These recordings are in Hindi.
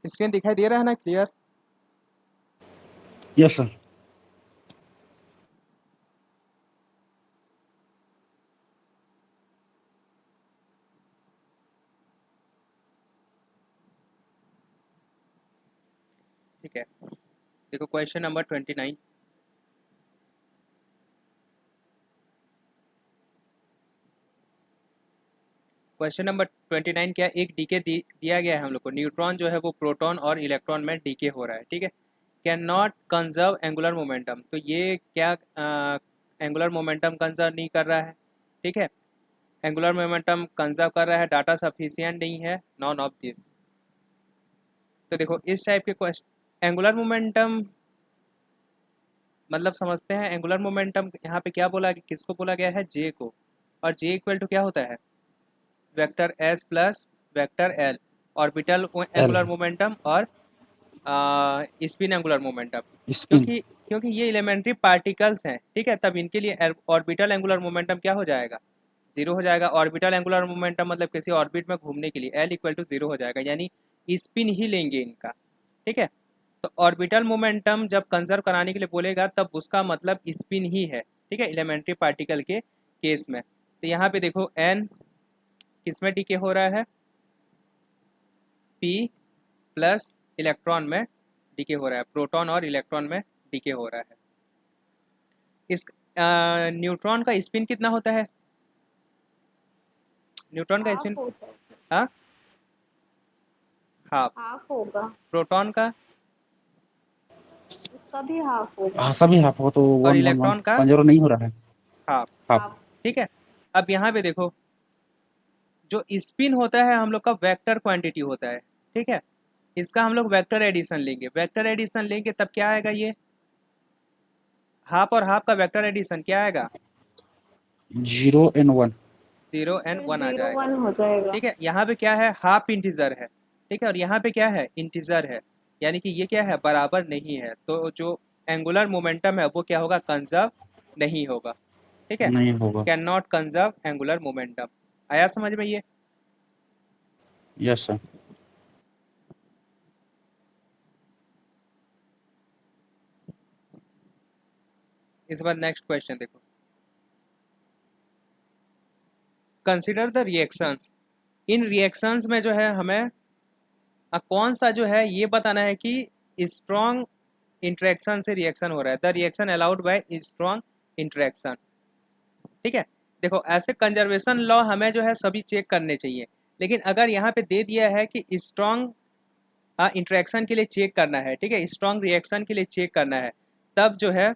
स्क्रीन दिखाई दे रहा है ना क्लियर? Yes sir. ठीक है, देखो क्वेश्चन नंबर 29। क्वेश्चन नंबर 29 क्या, एक डीके दिया गया है हम लोग को, न्यूट्रॉन जो है वो प्रोटॉन और इलेक्ट्रॉन में डीके हो रहा है, ठीक है। Can not conserve angular momentum, तो ये क्या एंगुलर मोमेंटम कंजर्व नहीं कर रहा है, ठीक है। एंगुलर मोमेंटम कंजर्व कर रहा है, डाटा सफिशिएंट नहीं है, नॉन ऑफ दिस। तो देखो इस टाइप के क्वेश्चन, एंगुलर मोमेंटम मतलब समझते हैं, एंगुलर मोमेंटम यहाँ पे क्या बोला, किसको बोला गया है, जे को। और जे इक्वल टू क्या होता है, vector S plus vector L, orbital L. Angular momentum और स्पिन एंगुलर मोमेंटम। स्पिन। क्योंकि क्योंकि ये एलिमेंट्री पार्टिकल्स हैं, ठीक है, तब इनके लिए ऑर्बिटल एंगुलर मोमेंटम क्या हो जाएगा, जीरो हो जाएगा। ऑर्बिटल एंगुलर मोमेंटम मतलब किसी ऑर्बिट में घूमने के लिए एल इक्वल टू जीरो हो जाएगा, यानी स्पिन ही लेंगे इनका, ठीक है। तो ऑर्बिटल मोमेंटम जब कंजर्व कराने के लिए बोलेगा तब उसका मतलब स्पिन ही है, ठीक है, एलिमेंट्री पार्टिकल के केस में। तो यहाँ पे देखो एन किस में डीके हो रहा है, पी प्लस इलेक्ट्रॉन में डीके हो रहा है, प्रोटॉन और इलेक्ट्रॉन में डीके हो रहा है। इस न्यूट्रॉन का स्पिन कितना होता है, न्यूट्रॉन का स्पिन, हाफ होता है। हाँ हाफ। हाफ होगा। प्रोटॉन का उसका भी हाफ होगा। हाँ सभी हाफ हो तो और 1 1 1 इलेक्ट्रॉन का कंजर्व नहीं हो रहा है। Half, half. हाफ। ठीक है। अब यहाँ पे देखो जो स्पिन होता है हम लोग का वेक्टर क्वांटिटी होता है, ठीक है। इसका हम लोग वेक्टर एडिशन लेंगे, वेक्टर एडिशन लेंगे तब क्या आएगा, ये हाफ और हाफ का वेक्टर एडिशन क्या आएगा, 0 and 1। 0 and 1 आ जीरो जाएगा, वन हो जाएगा। ठीक है। यहाँ पे क्या है, हाफ इंटीजर है, ठीक है, और यहाँ पे क्या है, इंटीजर है, यानी कि ये क्या है, बराबर नहीं है, तो जो एंगुलर मोमेंटम है वो क्या होगा, कंजर्व नहीं होगा, ठीक है। नहीं होगा। Can not conserve angular momentum. आया समझ में ये? Yes sir. इस बार नेक्स्ट क्वेश्चन देखो, consider the reactions. In reactions में जो है हमें कौन सा जो है ये बताना है कि स्ट्रॉन्ग इंटरेक्शन से रिएक्शन हो रहा है, the reaction allowed by strong interaction, ठीक है। देखो ऐसे कंजर्वेशन लॉ हमें जो है सभी चेक करने चाहिए, लेकिन अगर यहाँ पे दे दिया है कि स्ट्रॉन्ग इंटरेक्शन के लिए चेक करना है, ठीक है, स्ट्रॉन्ग रिएक्शन के लिए चेक करना है, तब जो है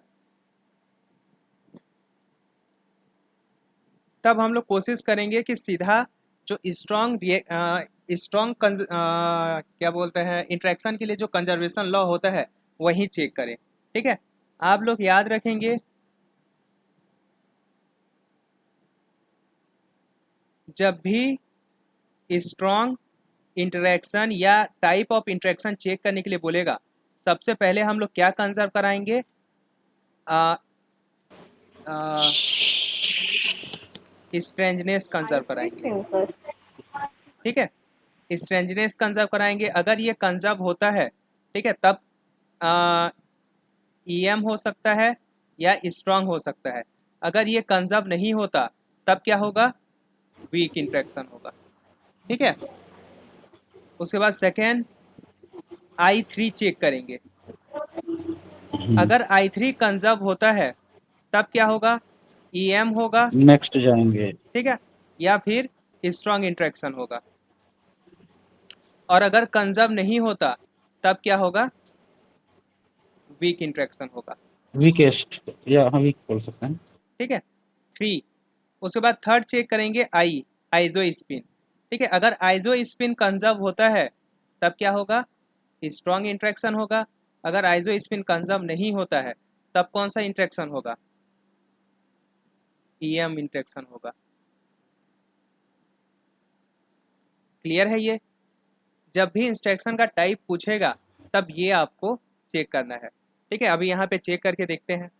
तब हम लोग कोशिश करेंगे कि सीधा जो स्ट्रॉन्ग क्या बोलते हैं इंटरेक्शन के लिए जो कंजर्वेशन लॉ होता है वही चेक करें, ठीक है। आप लोग याद रखेंगे, जब भी स्ट्रॉन्ग इंटरेक्शन या टाइप ऑफ इंटरेक्शन चेक करने के लिए बोलेगा, सबसे पहले हम लोग क्या कंजर्व कराएंगे, स्ट्रेंजनेस कंजर्व आइसनेस कराएंगे, टेम्पर। ठीक है। स्ट्रेंजनेस कंजर्व कराएंगे, अगर ये कंजर्व होता है, ठीक है, तब ईएम हो सकता है या स्ट्रांग हो सकता है। अगर ये कंजर्व नहीं होता तब क्या होगा, वीक इंट्रैक्शन होगा, ठीक है। उसके बाद सेकेंड I3 चेक करेंगे, अगर I3 कंजर्व होता है तब क्या होगा, ईएम होगा, नेक्स्ट जाएंगे। ठीक है, या फिर स्ट्रांग इंट्रैक्शन होगा। और अगर कंजर्व नहीं होता तब क्या होगा, वीक इंट्रैक्शन होगा, वीकेस्ट या हम वीक बोल सकते हैं। ठीक है। थ्री, उसके बाद थर्ड चेक करेंगे आइजो स्पिन, ठीक है। अगर आइजो स्पिन कंजर्व होता है तब क्या होगा, स्ट्रॉन्ग इंट्रैक्शन होगा। अगर आइजो स्पिन कंजर्व नहीं होता है तब कौन सा इंट्रैक्शन होगा, ईएम इंट्रैक्शन होगा। क्लियर है ये? जब भी इंस्ट्रक्शन का टाइप पूछेगा तब ये आपको चेक करना है, ठीक है। अभी यहाँ पे चेक करके देखते हैं।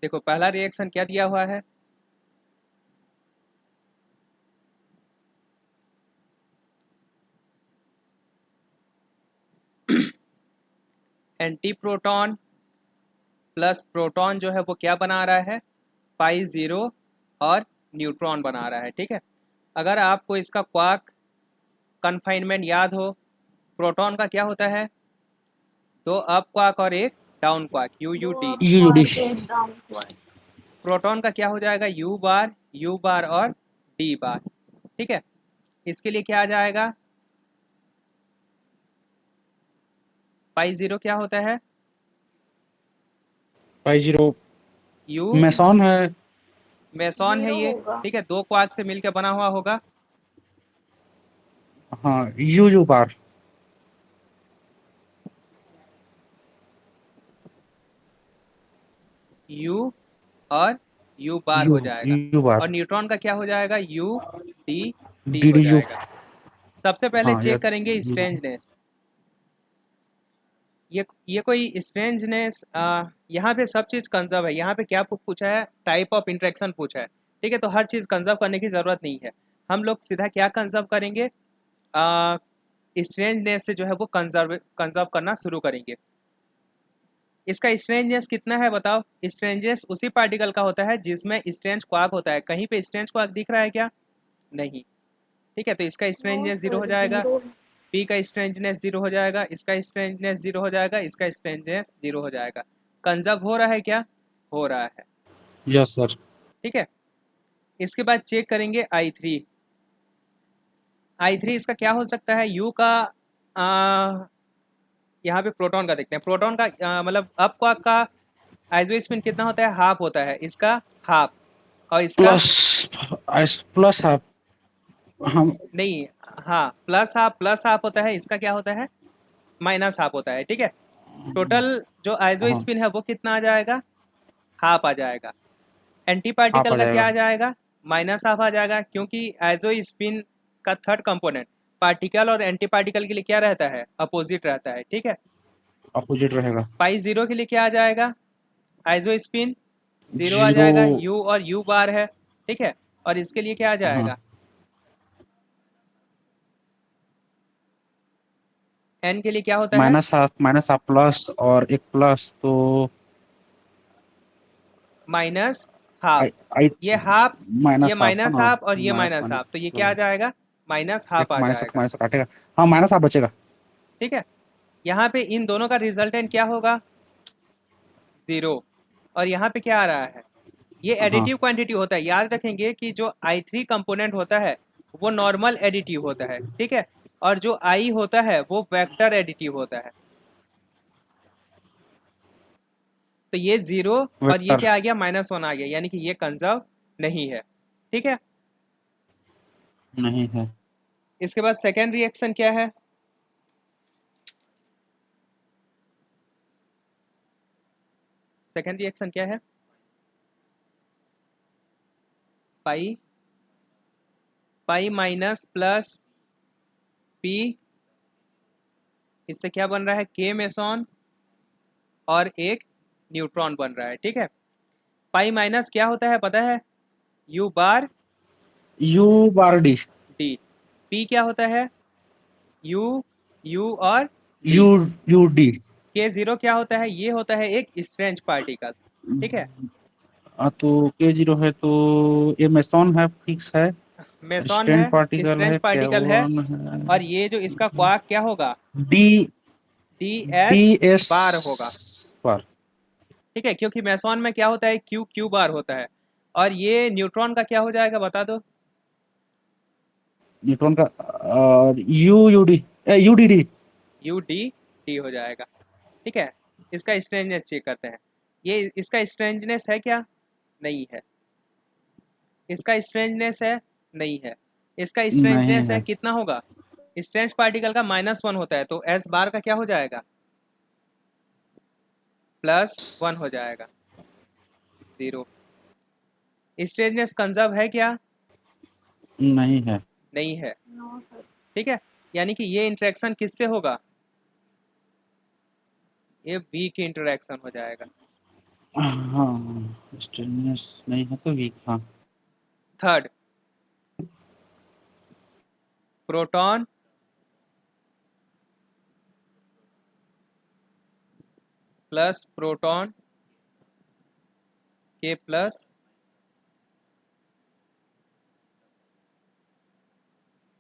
देखो पहला रिएक्शन क्या दिया हुआ है, एंटी प्रोटॉन प्लस प्रोटॉन जो है वो क्या बना रहा है, पाई जीरो और न्यूट्रॉन बना रहा है। ठीक है, अगर आपको इसका क्वार्क कन्फाइनमेंट याद हो, प्रोटॉन का क्या होता है, दो अप क्वार्क और एक down quark, U U D. UD. Proton का क्या हो जाएगा, यू बार और डी बार। ठीक है, इसके लिए क्या आ जाएगा, पाई जीरो क्या होता है, पाई जीरो यू मेसॉन है। मेसॉन है ये। ठीक है, दो क्वार्क से मिलकर बना हुआ होगा, हाँ, यू बार। यू और यू बार यू हो जाएगा। यू बार। और न्यूट्रॉन का क्या हो जाएगा, यू डी डी डी हो डी यू। जाएगा। सबसे पहले हाँ, या चेक करेंगे स्ट्रेंजनेस। ये कोई स्ट्रेंजनेस, यहाँ पे सब चीज़ कंजर्व है। यहाँ पे क्या पूछा है, टाइप ऑफ इंटरेक्शन पूछा है। ठीक है, तो हर चीज़ कंजर्व करने की ज़रूरत नहीं है। हम लोग सीधा क्या कंजर्व करेंगे, स्ट्रेंजनेस से जो है वो कंजर्व करना शुरू करेंगे। इसका स्ट्रेंजनेस कितना है बताओ, स्ट्रेंजनेस उसी पार्टिकल का होता है जिसमें स्ट्रेंज क्वार्क होता है। कहीं पे स्ट्रेंज क्वार्क दिख रहा है क्या, नहीं। ठीक है, तो इसका स्ट्रेंजनेस जीरो हो जाएगा, पी का स्ट्रेंजनेस जीरो हो जाएगा, इसका स्ट्रेंजनेस जीरो हो जाएगा, इसका स्ट्रेंजनेस जीरो हो जाएगा। कंजर्व हो रहा है क्या, हो रहा है। Yes sir. ठीक है, इसके बाद चेक करेंगे I3। I3 इसका क्या हो सकता है, यू का यहाँ पे प्रोटॉन का देखते हैं। प्रोटॉन का मतलब अप क्वार्क का आइसो स्पिन कितना होता है, हाफ होता है, इसका हाफ। और इसका प्लस हाफ। हम नहीं, हाँ प्लस हाफ होता है, इसका क्या होता है, माइनस हाफ होता है। ठीक है, टोटल जो आइसो हाँ, स्पिन है वो कितना आ जाएगा, हाफ आ जाएगा। एंटी हाफ पार्टिकल आ का क्या जाएगा। आ जाएगा, माइनस हाफ आ जाएगा, क्योंकि आइसो स्पिन का थर्ड कंपोनेंट पार्टिकल और एंटी पार्टिकल के लिए क्या रहता है, अपोजिट रहता है। ठीक है, अपोजिट रहेगा। पाई जीरो के लिए क्या आ जाएगा, आइसो स्पिन जीरो आ जीरो। जाएगा, यू और यू बार है। ठीक है, और इसके लिए क्या आ हाँ, जाएगा, एन के लिए क्या होता है, माइनस हाफ प्लस और एक प्लस तो माइनस हाफ। आई आई ये हाफ, ये माइनस हाफ है माइनस ना। हाफ और ये माइनस माइनस हाफ, माइनस तो ये क्या आ जाएगा, माइनस हाफ एक आ जाएगा। माइनस काटेगा। हाँ, माइनस हाफ बचेगा। ठीक है, यहाँ पे इन दोनों का रिजल्टेंट क्या होगा, जीरो। और यहाँ पे क्या आ रहा है, ये हाँ, एडिटिव क्वांटिटी होता है। याद रखेंगे कि जो I3 कंपोनेंट होता है वो नॉर्मल एडिटिव होता है। ठीक है, और जो I होता है वो वेक्टर एडिटिव होता है। तो ये जीरो और ये वेक्टर क्या आ गया, -1 आ गया, यानी कि ये कंजर्व नहीं है। ठीक है, नहीं है। इसके बाद सेकेंड रिएक्शन क्या है, सेकेंड रिएक्शन क्या है, पाई पाई माइनस प्लस पी, इससे क्या बन रहा है, के मेसॉन और एक न्यूट्रॉन बन रहा है। ठीक है, पाई माइनस क्या होता है पता है, you bar you bar D. D. P क्या होता है, यू यू और डी। You U D. के जीरो क्या होता है, ये होता है एक स्ट्रेंज पार्टिकल। ठीक है, तो के जीरो है तो ये मेसॉन है, फिक्स है। मेसॉन स्टैंड है, पार्टिकल स्ट्रेंज है, पार्टिकल है। कैवन और है। ये जो इसका क्वार्क क्या होगा, D D D S S bar होगा। पर। ठीक है, क्योंकि मेसॉन में क्या होता है, क्यू क्यू बार होता है। और ये न्यूट्रॉन का क्या हो जाएगा बता दो, न्यूट्रॉन का you U D U D D. U D D हो जाएगा। ठीक है, इसका स्ट्रेंजनेस चेक करते हैं। ये इसका स्ट्रेंजनेस है क्या, नहीं है। इसका स्ट्रेंजनेस है, नहीं है। इसका नहीं स्ट्रेंजनेस है, है। कितना होगा, स्ट्रेंज पार्टिकल का -1 होता है, तो एस बार का क्या हो जाएगा, +1 हो जाएगा, जीरो। स्ट्रेंजनेस कंजर्व है क्या, नहीं है। नहीं है। ठीक है, यानी कि ये इंटरेक्शन किससे होगा, ये वीक इंटरेक्शन हो जाएगा। हाँ, स्टेनलेस नहीं है तो वीक। हाँ, थर्ड, प्रोटॉन प्लस प्रोटॉन के प्लस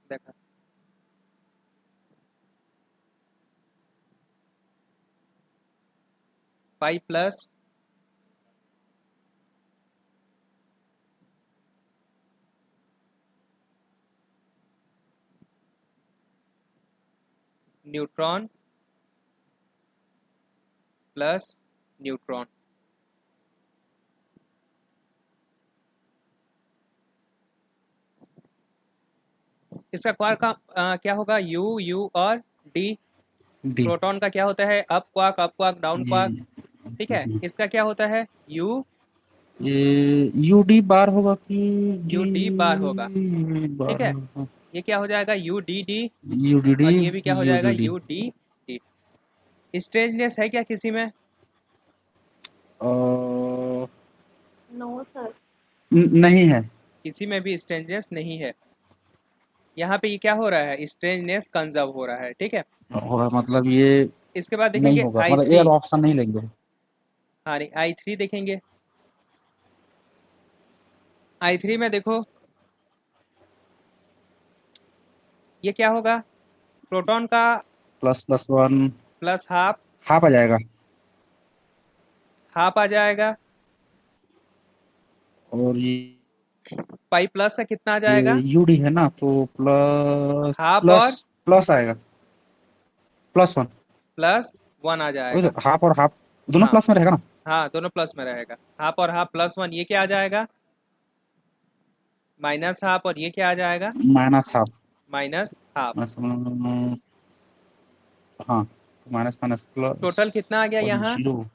देखा 5 प्लस न्यूट्रॉन प्लस न्यूट्रॉन। इसका क्वार्क का क्या होगा, यू यू और डी। डी। प्रोटॉन का क्या होता है, अप क्वार्क डाउन ये क्वार्क। ठीक है, इसका क्या होता है, यू ये यू डी बार होगा कि यू डी बार होगा। डी ठीक बार है, होगा? ये क्या हो जाएगा, U D D, U D D, और ये भी क्या हो यू जाएगा, D D. U D D. Strangeness है क्या किसी में? No sir. नहीं है। किसी में भी स्ट्रेंजनेस नहीं है। यहाँ पे ये क्या हो रहा है, स्ट्रेंजनेस कंजर्व हो रहा है। ठीक है, होगा मतलब ये इसके बाद नहीं देखेंगे होगा, आई मतलब ए थ्री। ऑप्शन नहीं लेंगे। हाँ नहीं, आई थ्री देखेंगे। आई थ्री में देखो ये क्या होगा, प्रोटॉन का plus plus one, plus half, half आ जाएगा। हाफ आ जाएगा। और पाई प्लस का कितना आ ये जाएगा, यू डी है ना, तो प्लस हाफ प्लस और प्लस आएगा, प्लस वन। प्लस वन आ वही जाएगा। तो, हाफ और हाफ दोनों हाँ प्लस में रहेगा ना। हाँ, दोनों प्लस में रहेगा। हाफ और हाफ प्लस वन, ये क्या आ जाएगा, माइनस हाफ, और ये क्या आ जाएगा, minus half. Minus half. Minus, हाँ, माइनस माइनस प्लस टोटल कितना आ गया और यहाँ, जीरो।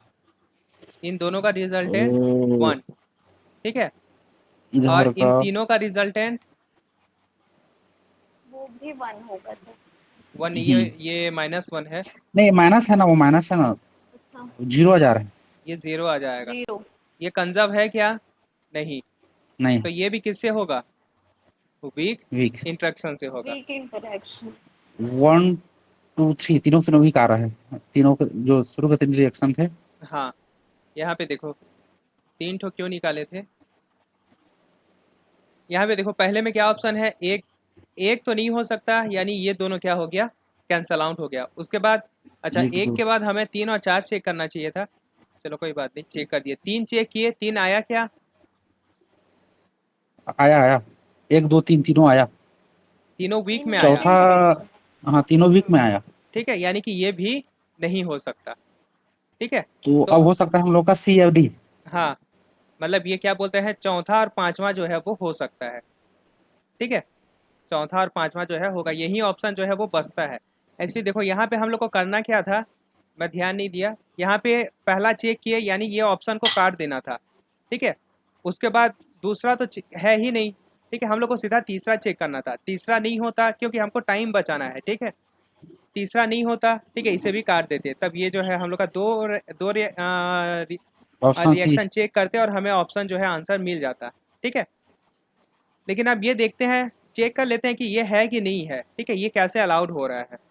इन दोनों का रिजल्टेंट तो वन। ठीक है, इधर और इन का तीनों का रिजल्टेंट वो भी 1 होगा सर। वन। ये माइनस वन है, नहीं, माइनस है ना, वो माइनस है ना, अच्छा। जीरो आ जा रहा है। ये जीरो आ जाएगा। 0। ये कंजर्व है क्या, नहीं। नहीं, तो ये भी किससे होगा, वीक वीक। इंट्रैक्शन से होगा। Weak interaction. 1 2 3 तीनों तीनों वीक आ रहा है, तीनों के जो शुरू के 3 रिएक्शन थे। हाँ, यहाँ पे देखो तीन ठो क्यों निकाले थे। यहाँ पे देखो पहले में क्या ऑप्शन है, एक एक तो नहीं हो सकता, यानी ये दोनों क्या हो गया, कैंसल आउट हो गया। उसके बाद अच्छा, एक एक दो के बाद हमें 3 और 4 चेक करना चाहिए था। चलो कोई बात नहीं, चेक कर दिए, 3 चेक किए, 3 आया क्या, आया आया, 1 2 3 तीनों आया। तीनों वीक में आया। चौथा, हाँ, तीनों वीक में आया। ठीक है, यानी कि ये भी नहीं हो सकता। ठीक है, तो तो अब हो सकता है हम लोग का सी एफ डी। हाँ, मतलब ये क्या बोलते हैं, चौथा और पांचवा जो है वो हो सकता है। ठीक है, चौथा और पांचवा जो है होगा, यही ऑप्शन जो है वो बचता है। एक्चुअली देखो यहाँ पे हम लोग को करना क्या था, मैं ध्यान नहीं दिया। यहाँ पे पहला चेक किए, यानी ये ऑप्शन को काट देना था। ठीक है, उसके बाद दूसरा तो है ही नहीं। ठीक है, हम लोग को सीधा तीसरा चेक करना था, तीसरा नहीं होता क्योंकि हमको टाइम बचाना है। ठीक है, तीसरा नहीं होता, ठीक है, इसे भी काट देते, तब ये जो है हम लोग का ऑप्शन सी। रिएक्शन चेक करते और हमें ऑप्शन जो है आंसर मिल जाता। ठीक है, लेकिन अब ये देखते हैं, चेक कर लेते हैं कि ये है कि नहीं है। ठीक है, ये कैसे अलाउड हो रहा है।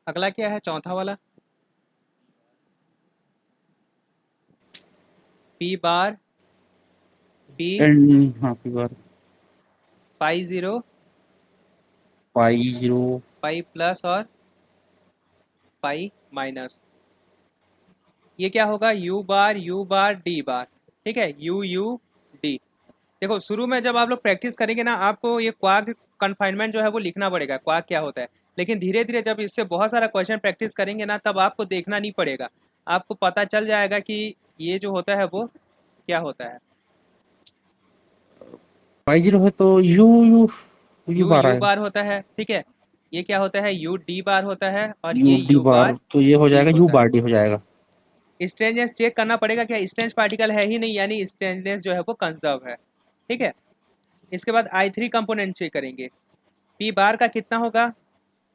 अगला क्या है, चौथा वाला, पी बार पी एंड हाँ, K bar pi zero pi zero. Pi plus और पाई माइनस। ये क्या होगा, यू बार डी बार। ठीक है, यू यू डी। देखो शुरू में जब आप लोग प्रैक्टिस करेंगे ना, आपको ये क्वाक कन्फाइनमेंट जो है वो लिखना पड़ेगा, क्वाक क्या होता है। लेकिन धीरे धीरे जब इससे बहुत सारा क्वेश्चन प्रैक्टिस करेंगे ना, तब आपको देखना नहीं पड़ेगा, आपको पता चल जाएगा कि ये जो होता है वो क्या होता है? पाई जीरो है तो you you you U bar you है, बार होता है, ठीक है। ये क्या होता है? यू डी बार होता है, और यू ये डी यू बार, बार तो ये हो डी जाएगा यू होता है। बार डी हो जाएगा। स्ट्रेंजनेस चेक करना पड़ेगा, क्या स्ट्रेंज पार्टिकल है ही नहीं, यानी स्ट्रेंजनेस जो है वो कंजर्व है, ठीक है। इसके बाद I3 कंपोनेंट चेक करेंगे। पी बार का कितना होगा?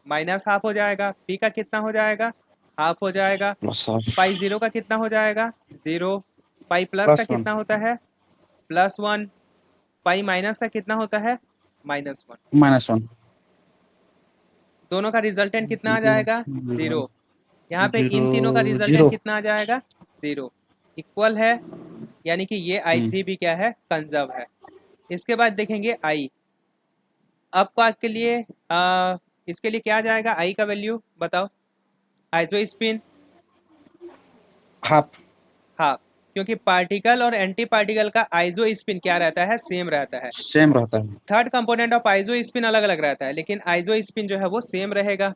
माइनस हाफ हो जाएगा। पी का कितना हो जाएगा? हाफ हो जाएगा। प्लस हाफ, पाई जीरो का कितना हो जाएगा? जीरो। पाई प्लस का प्लस वन, कितना होता है? Plus one. पाई माइनस का कितना होता है? Minus one. माइनस वन, दोनों का रिजल्टेंट कितना आ जीरो जाएगा? Zero zero. यहाँ पे जीरो इन तीनों का रिजल्टेंट जीरो। कितना आ जाएगा? जीरो। इक्वल है, यानी कि ये I3 भी क्या है? कंजर्व है। इसके बाद देखेंगे I। अब का के लिए इसके लिए क्या आ जाएगा? I का वैल्यू बताओ। आइसो स्पिन हाफ, हाफ, क्योंकि पार्टिकल और एंटी पार्टिकल का आइसो स्पिन क्या रहता है? सेम रहता है। सेम रहता है। Third component of iso spin अलग अलग रहता है, लेकिन आइसो स्पिन जो है वो सेम रहेगा।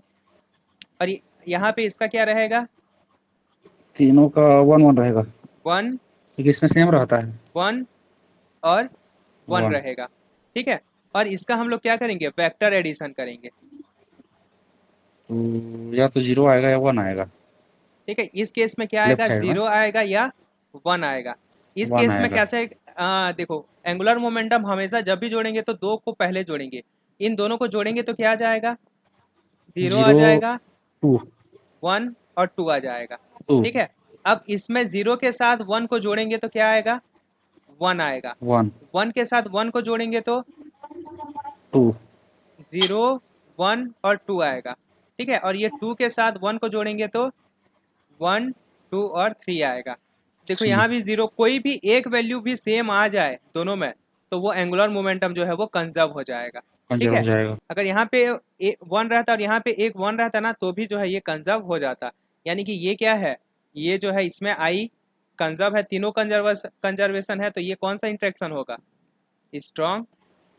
और यहाँ पे इसका क्या रहेगा? तीनों का वन वन रहेगा, वन क्योंकि इसमें सेम रहता है। वन और वन वन, रहेगा, ठीक है। और इसका हम लोग क्या करेंगे? वेक्टर एडिशन करेंगे, तो या तो जीरो आएगा या वन आएगा। ठीक है। इस केस में क्या लेफ्ट आएगा? साइड में जीरो आएगा या वन आएगा। इस वन केस में आएगा। कैसे? देखो, एंगुलर मोमेंटम हमेशा जब भी जोड़ेंगे तो दो को पहले जोड़ेंगे। इन दोनों को जोड़ेंगे तो क्या आ जाएगा? जीरो आ जीरो जाएगा, टू, वन और टू आ जाएगा, टू ठीक है। अब इसमें जीरो के साथ वन को जोड़ेंगे तो क्या आएगा? वन आएगा। वन, वन के साथ वन को जोड़ेंगे तो टू, जीरो, वन और टू आएगा, ठीक है। और ये टू के साथ वन को जोड़ेंगे तो वन, टू और थ्री आएगा। देखो थ्री, यहाँ भी जीरो, कोई भी एक वैल्यू भी सेम आ जाए दोनों में, तो वो एंगुलर मोमेंटम जो है वो कंजर्व हो जाएगा, ठीक कंजर्व हो है। जाएगा। अगर यहाँ पे वन रहता और यहाँ पे एक वन रहता ना, तो भी जो है ये कंजर्व हो जाता। यानी कि ये क्या है? ये जो है इसमें आई कंजर्व है, तीनों कंजर्वेशन है, तो ये कौन सा इंटरेक्शन होगा? Strong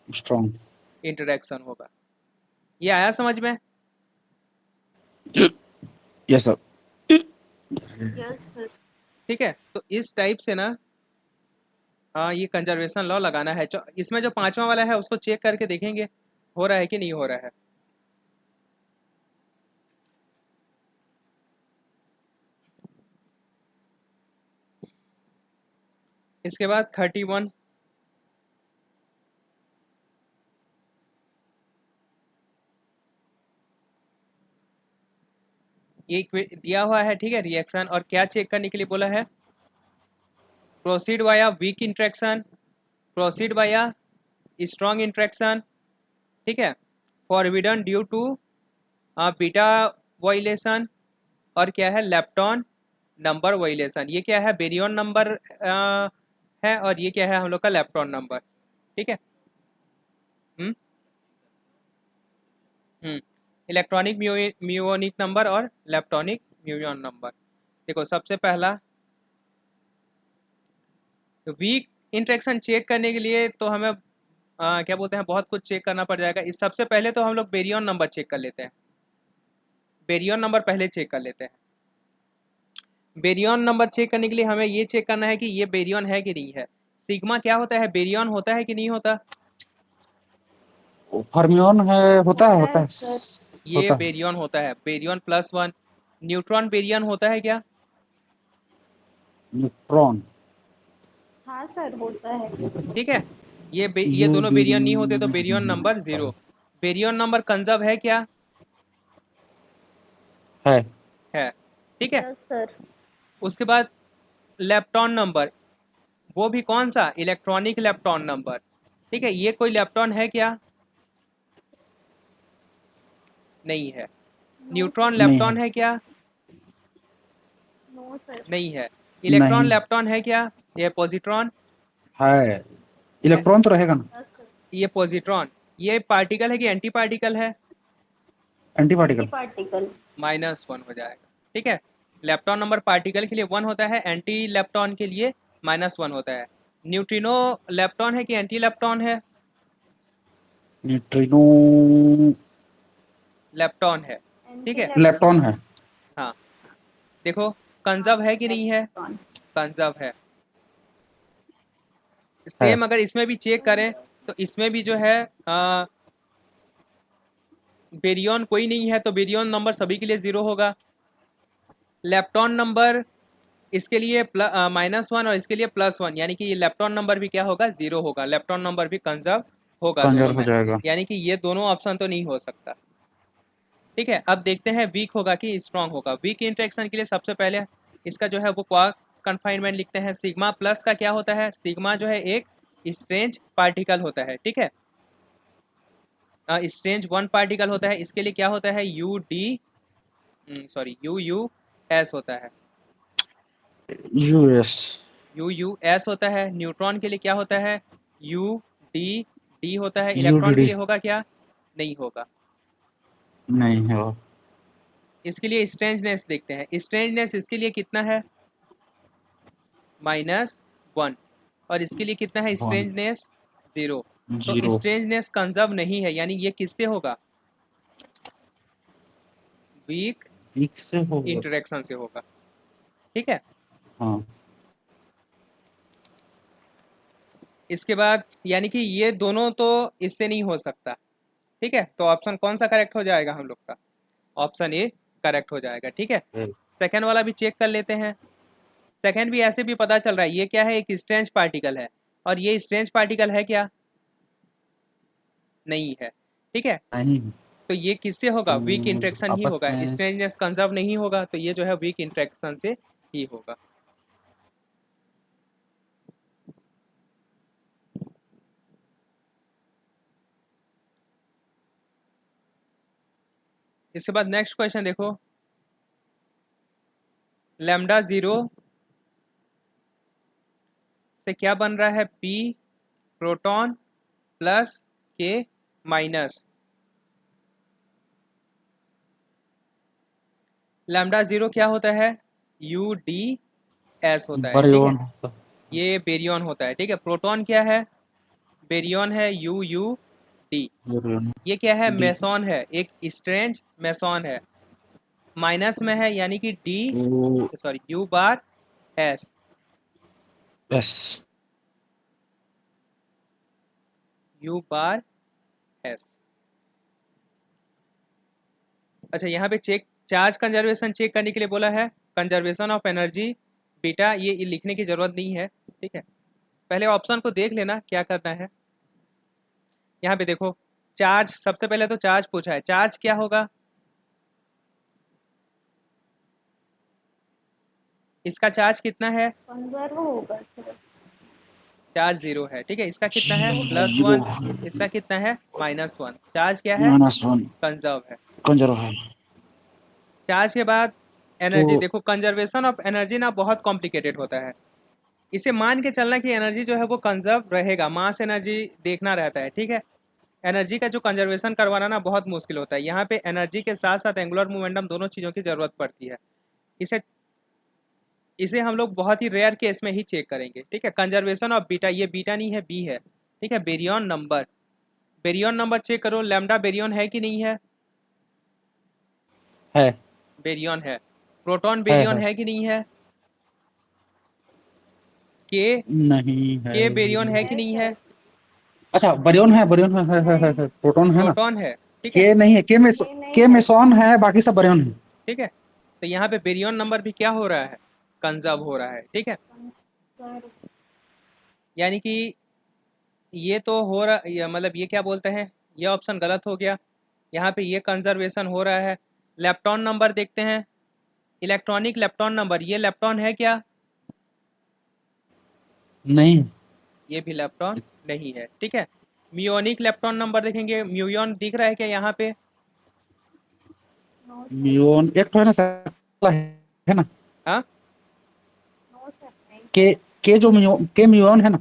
strong. इंटरेक्शन होगा। ये आया समझ में? Yes sir. Yes sir. ठीक है, तो इस टाइप से ना ये कंजर्वेशन लॉ लगाना है। इसमें जो पांचवा वाला है उसको चेक करके देखेंगे हो रहा है कि नहीं हो रहा है। इसके बाद 31, ये दिया हुआ है, ठीक है, रिएक्शन। और क्या चेक करने के लिए बोला है? Proceed via weak interaction, proceed via strong interaction, ठीक है, forbidden due to beta violation, और क्या है? Lepton number violation. ये क्या है? बेरियन नंबर है, और ये क्या है? हम लोग का लेप्टॉन नंबर, ठीक है। हम्म इलेक्ट्रॉनिक म्यूओनिक नंबर और लेप्टॉनिक म्यूओन नंबर। देखो, सबसे पहला वीक इंटरेक्शन चेक करने के लिए तो हमें क्या बोलते हैं, बहुत कुछ चेक करना पड़ जाएगा। इस सबसे पहले तो हम लोग बेरियन नंबर चेक कर लेते हैं। बेरियन नंबर पहले चेक कर लेते हैं। बेरियन नंबर चेक करने के लिए हमें ये चेक करना है कि ये बेरियन है कि नहीं है। सिग्मा क्या होता है? बेरियन होता है कि नहीं होता? फर्मियोन है, होता है, होता है, सर। ये होता है। बेरियन होता है, baryon plus one. Neutron baryon होता है क्या? न्यूट्रॉन, हाँ सर, होता है। ठीक है। ये यू दोनों बी बेरियन नहीं होते तो baryon number zero. Baryon number conserve है क्या? है। है, ठीक है। Yes sir. उसके बाद लेप्टॉन नंबर, वो भी कौन सा? इलेक्ट्रॉनिक लेप्टॉन नंबर, ठीक है। ये कोई लेप्टॉन है क्या? नहीं है। No neutron sir. नहीं है, लेप्टॉन है क्या? No sir. नहीं है। इलेक्ट्रॉन नहीं लेप्टॉन है क्या? ये पॉजिट्रॉन है। है। इलेक्ट्रॉन तो रहेगा ना। Yes sir. ये पॉजिट्रॉन, ये पार्टिकल है कि एंटी पार्टिकल है? Anti anti particle. Particle. Minus one हो जाएगा, ठीक है। लेप्टॉन नंबर पार्टिकल के लिए वन होता है, एंटी लेप्टॉन के लिए माइनस वन होता है। न्यूट्रिनो लेप्टॉन है कि एंटी लेप्टॉन है? न्यूट्रिनो लेप्टॉन है, ठीक एंटी है। Lepton electron. है। हाँ, देखो, हाँ कंजर्व है सर, कि नहीं है? इलेक्ट्रॉन। कंजर्व है। सेम अगर इसमें भी चेक करें तो इसमें भी जो है बेरियन कोई नहीं है, तो बेरियन नंबर सभी के लिए 0 होगा। लेप्टॉन नंबर इसके लिए -1 और इसके लिए +1, यानी कि ये लेप्टॉन नंबर भी क्या होगा, 0 होगा। लेप्टॉन नंबर भी कंजर्व होगा दोनों कंजर्व हो में, जाएगा। यानी कि ये दोनों ऑप्शन तो नहीं हो सकता। ठीक है, अब देखते हैं वीक होगा कि स्ट्रांग होगा। वीक इंटरेक्शन के लिए सबसे पहले इसका जो है वो क्वार्क कन्फाइनमेंट लिखते हैं। सिग्मा प्लस का क्या होता है, सिग्मा जो है एक स्ट्रेंज पार्टिकल होता है। ठीक है, स्ट्रेंज वन पार्टिकल होता है, इसके लिए क्या होता है, यू एस होता है, यूएस यू एस होता है। न्यूट्रॉन के लिए क्या होता है, यू डी होता है। इलेक्ट्रॉन के यूडीडी लिए होगा क्या, नहीं होगा। नहीं है वो। इसके लिए स्ट्रेंजनेस देखते हैं। स्ट्रेंजनेस इसके लिए कितना है, -1, और इसके लिए कितना है 1 स्ट्रेंजनेस, 0। तो 0 स्ट्रेंजनेस कंजर्व नहीं है, यानी ये किससे होगा, वीक वीक से होगा। इंटरेक्शन से होगा। ठीक है, हाँ इसके बाद यानी कि ये दोनों तो इससे नहीं हो सकता। ठीक है, तो ऑप्शन कौन सा करेक्ट हो जाएगा हम लोग का, ऑप्शन ए करेक्ट हो जाएगा। ठीक है, सेकेंड वाला भी चेक कर लेते हैं। सेकेंड भी ऐसे भी पता चल रहा है, ये क्या है, एक स्ट्रेंज पार्टिकल है, और ये स्ट्रेंज पार्टिकल है क्या, नहीं है। ठीक है, नहीं तो ये किससे होगा, वीक तो इंटरेक्शन ही आपस होगा। में स्ट्रेंजनेस कंजर्व नहीं होगा, तो ये जो है वीक इंटरेक्शन से ही होगा। इसके बाद नेक्स्ट क्वेश्चन देखो, लैम्डा 0 से क्या बन रहा है, पी प्रोटॉन प्लस के माइनस। लैम्डा 0 क्या होता है, यू डी एस होता है। ठीक है, बारियोन ये बेरियन होता है। ठीक है, प्रोटॉन क्या है, बेरियन है, यू डी। बारियोन ये क्या है, डी मेसॉन है, एक स्ट्रेंज मेसॉन है, माइनस में है, यानी कि डी तो sorry you bar S, S U bar S. अच्छा, यहाँ पे चेक चार्ज कंजर्वेशन चेक करने के लिए बोला है, कंजर्वेशन ऑफ एनर्जी बीटा, ये लिखने की जरूरत नहीं है। ठीक है, पहले ऑप्शन को देख लेना क्या करना है। यहाँ पे देखो, चार्ज सबसे पहले तो चार्ज पूछा है, चार्ज क्या होगा, इसका चार्ज कितना है, कंजर्व होगा सर। चार्ज 0 है। ठीक है, इसका कितना है, 0 +1, इसका कितना है, -1। चार्ज क्या है, -1 कंजर्व है। कंजर्व है। चार्ज के बाद एनर्जी तो देखो, कंजर्वेशन ऑफ एनर्जी ना बहुत कॉम्प्लिकेटेड होता है। इसे मान के चलना कि एनर्जी जो है वो कंजर्व रहेगा, मास एनर्जी देखना रहता है। ठीक है, एनर्जी का जो कंजर्वेशन करवाना ना बहुत मुश्किल होता है। यहाँ पे एनर्जी के साथ साथ एंगुलर मोमेंटम दोनों चीज़ों की जरूरत पड़ती है। इसे इसे हम लोग बहुत ही रेयर केस में ही चेक करेंगे। ठीक है, कंजर्वेशन ऑफ बीटा, ये बीटा नहीं है, बी है। ठीक है, baryon number, baryon number check करो, लैम्डा बेरियन है कि नहीं है, है बेरियन है। प्रोटॉन बेरियन है कि नहीं है, के नहीं है। बेरियन है कि है नहीं है, सर। अच्छा बारियोन है, नहीं, प्रोटॉन है ना। प्रोटॉन है। ठीक है, के नहीं है, ये नहीं के है मेसॉन है, बाकी सब बारियोन है। ठीक है, तो यहाँ पे बेरियन नंबर भी क्या हो रहा है, कंजर्व हो रहा है। ठीक है, सर। यानी कि ये तो हो रहा, ये मतलब ये क्या बोलते हैं, ये ऑप्शन गलत हो गया। यहाँ पे ये कंजर्वेशन हो रहा है। लेप्टॉन नंबर देखते हैं, इलेक्ट्रॉनिक लेप्टॉन नंबर, ये लेप्टॉन है क्या, नहीं ये भी लेप्टॉन नहीं है। ठीक है, म्यूनिक लेप्टॉन नंबर देखेंगे, म्यून दिख रहा है क्या यहाँ पे, नो सर। म्यून एक तो है ना सर, है ना। हाँ, नो सर नहीं। के जो म्यून है ना।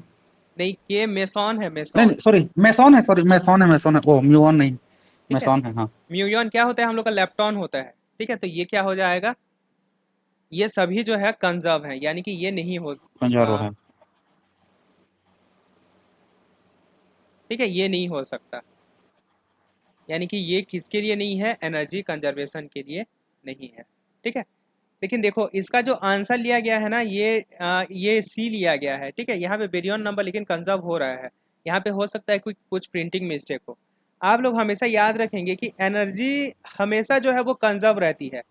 नहीं, के मेसॉन है, नहीं मेसॉन। नहीं सॉरी मैसॉन है, सॉरी मैसॉन है, ओ म्यून नहीं, ठीक है, मैसॉन है हाँ। म्यून क्या होता है, हम लोग का लेप्टॉन होता है। ठीक है, तो ये क्या हो जाएगा, ये सभी जो है कंजर्व है, यानी कि ये नहीं हो, कंजर्व है। ठीक है, ये नहीं हो सकता, यानी कि ये किसके लिए नहीं है, एनर्जी कंजर्वेशन के लिए नहीं है। ठीक है, लेकिन देखो इसका जो आंसर लिया गया है ना ये सी लिया गया है, ठीक है। यहाँ पे बेरियन नंबर लेकिन कंजर्व हो रहा है, यहाँ पे हो सकता है कुछ प्रिंटिंग मिस्टेक हो। आप लोग हमेशा याद रखेंगे कि एनर्जी हमेशा जो है वो कंजर्व रहती है,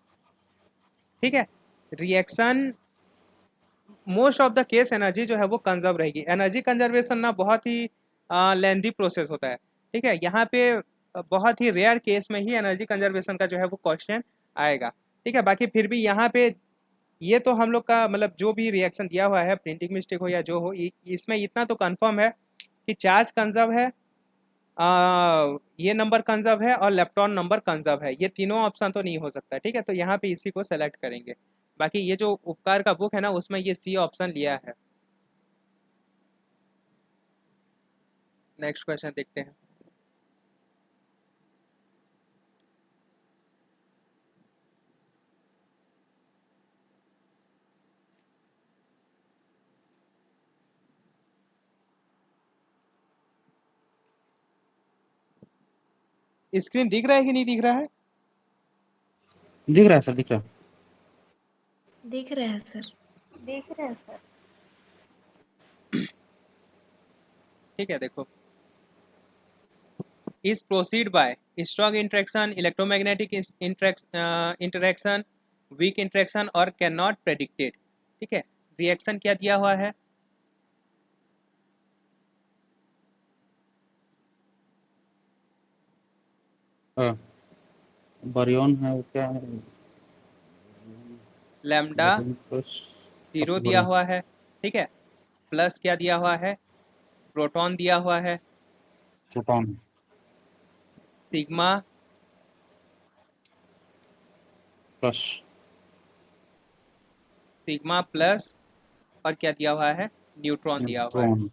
ठीक है। Reaction most of the case energy जो है वो कंजर्व रहेगी। एनर्जी कंजर्वेशन ना बहुत ही लेंदी प्रोसेस होता है, ठीक है। यहाँ पे बहुत ही रेयर केस में ही एनर्जी कंजर्वेशन का जो है वो क्वेश्चन आएगा, ठीक है। बाकी फिर भी यहाँ पे ये तो हम लोग का मतलब जो भी रिएक्शन दिया हुआ है, प्रिंटिंग मिस्टेक हो या जो हो, इसमें इतना तो कंफर्म है कि चार्ज कंजर्व है, ये नंबर कंजर्व है और इलेक्ट्रॉन नंबर कंजर्व है। ये तीनों ऑप्शन तो नहीं हो सकता, ठीक है। तो यहाँ पे इसी को सेलेक्ट करेंगे। बाकी ये जो उपकार का बुक है ना उसमें ये सी ऑप्शन लिया है। नेक्स्ट क्वेश्चन देखते हैं। स्क्रीन दिख रहा है कि नहीं दिख रहा है? दिख रहा है सर, दिख रहा है। दिख रहा है सर। देख रहे हैं सर। ठीक है, देखो is proceed by strong interaction, electromagnetic interaction, weak interaction और cannot predicted, ठीक है। रिएक्शन क्या दिया हुआ है? बारियन है वो, क्या है? लैम्डा प्लस 0 दिया हुआ है, ठीक है। प्लस क्या दिया हुआ है? प्रोटॉन दिया हुआ है। Proton sigma plus sigma plus और क्या दिया हुआ है? न्यूट्रॉन दिया हुआ है। न्यूट्रॉन।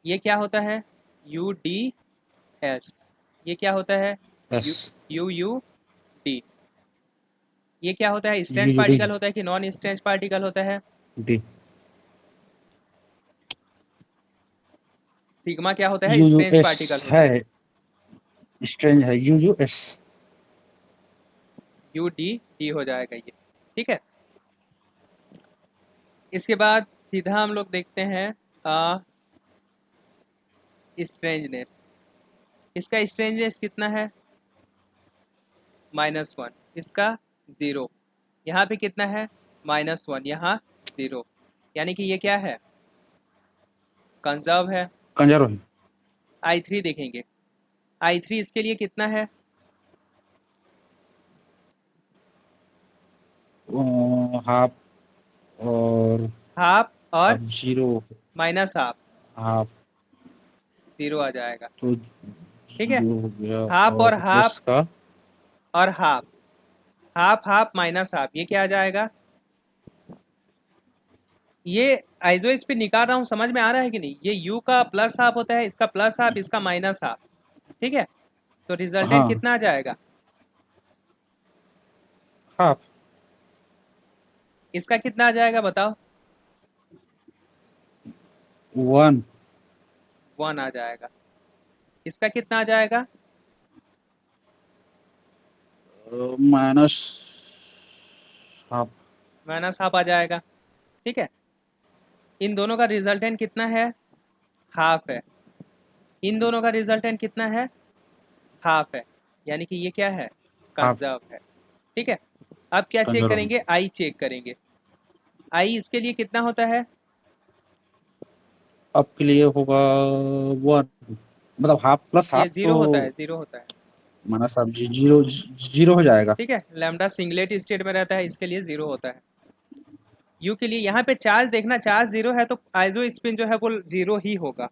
ये क्या होता है? U D S. ये क्या होता है? S U U D. ये क्या होता है? स्ट्रेंथ यूडी पार्टिकल होता है कि नॉन स्ट्रेंथ पार्टिकल होता है? डी सिग्मा क्या होता है? U you strength S particle होता है। है, स्ट्रेंज है, U U S. You D D हो जाएगा ये, ठीक है। इसके बाद सीधा हम लोग देखते हैं स्ट्रेंजनेस। इसका स्ट्रेंजनेस कितना है? -1। इसका 0। यहाँ पे कितना है? -1, यहाँ 0। यानी कि ये क्या है? कंजर्व है। कंजर्व है। I3 देखेंगे। I3 इसके लिए कितना है? हाफ और हाफ और जीरो, माइनस हाफ, हाफ 0 आ जाएगा, तो ठीक है। जीरो हो गया। हाफ और हाफ इसका और half, half half minus half, ये क्या आ जाएगा? ये आइजो स्पीड निकाल रहा हूँ, समझ में आ रहा है कि नहीं? ये u का प्लस हाफ होता है, इसका प्लस हाफ, इसका माइनस हाफ, ठीक है। तो रिजल्टेंट हाँ कितना आ जाएगा? हाफ। इसका कितना आ जाएगा बताओ? 1 1 आ जाएगा। इसका कितना आ जाएगा? Minus half. माइनस हाफ आ जाएगा, ठीक है। इन दोनों का रिजल्टेंट कितना है? हाफ है। इन दोनों का रिजल्टेंट कितना है? हाफ है। यानी कि ये क्या है? हाफ कंजर्व है, ठीक है। अब क्या चेक कंजर्व है। करेंगे? आई चेक करेंगे। आई इसके लिए कितना होता है? आपके लिए होगा 1, मतलब हाफ प्लस ये हाफ, 0 होता है, तो 0 होता है, माइनस हाफ जीरो, जीरो हो जाएगा। ठीक है। लैम्डा सिंगलेट स्टेट में रहता है, इसके लिए 0 होता है। यू के लिए यहाँ पे चार्ज देखना, चार्ज 0 है तो आइजो स्पिन जो है वो 0 ही होगा।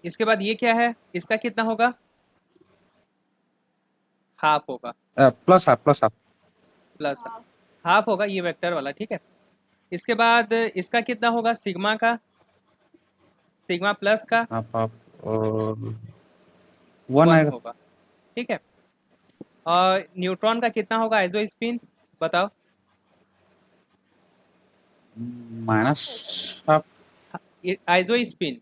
इसके बाद ये क्या है? इसका कितना होगा? हाफ होगा। Plus half, plus half. Plus half होगा ये वेक्टर वाला, ठीक है। इसके बाद इसका कितना होगा? सिग्मा का, सिग्मा प्लस का हाफ हाफ और 1 1 आएगा। होगा, ठीक है। और न्यूट्रॉन का कितना होगा आइजो स्पिन बताओ? Minus half. आइजो स्पिन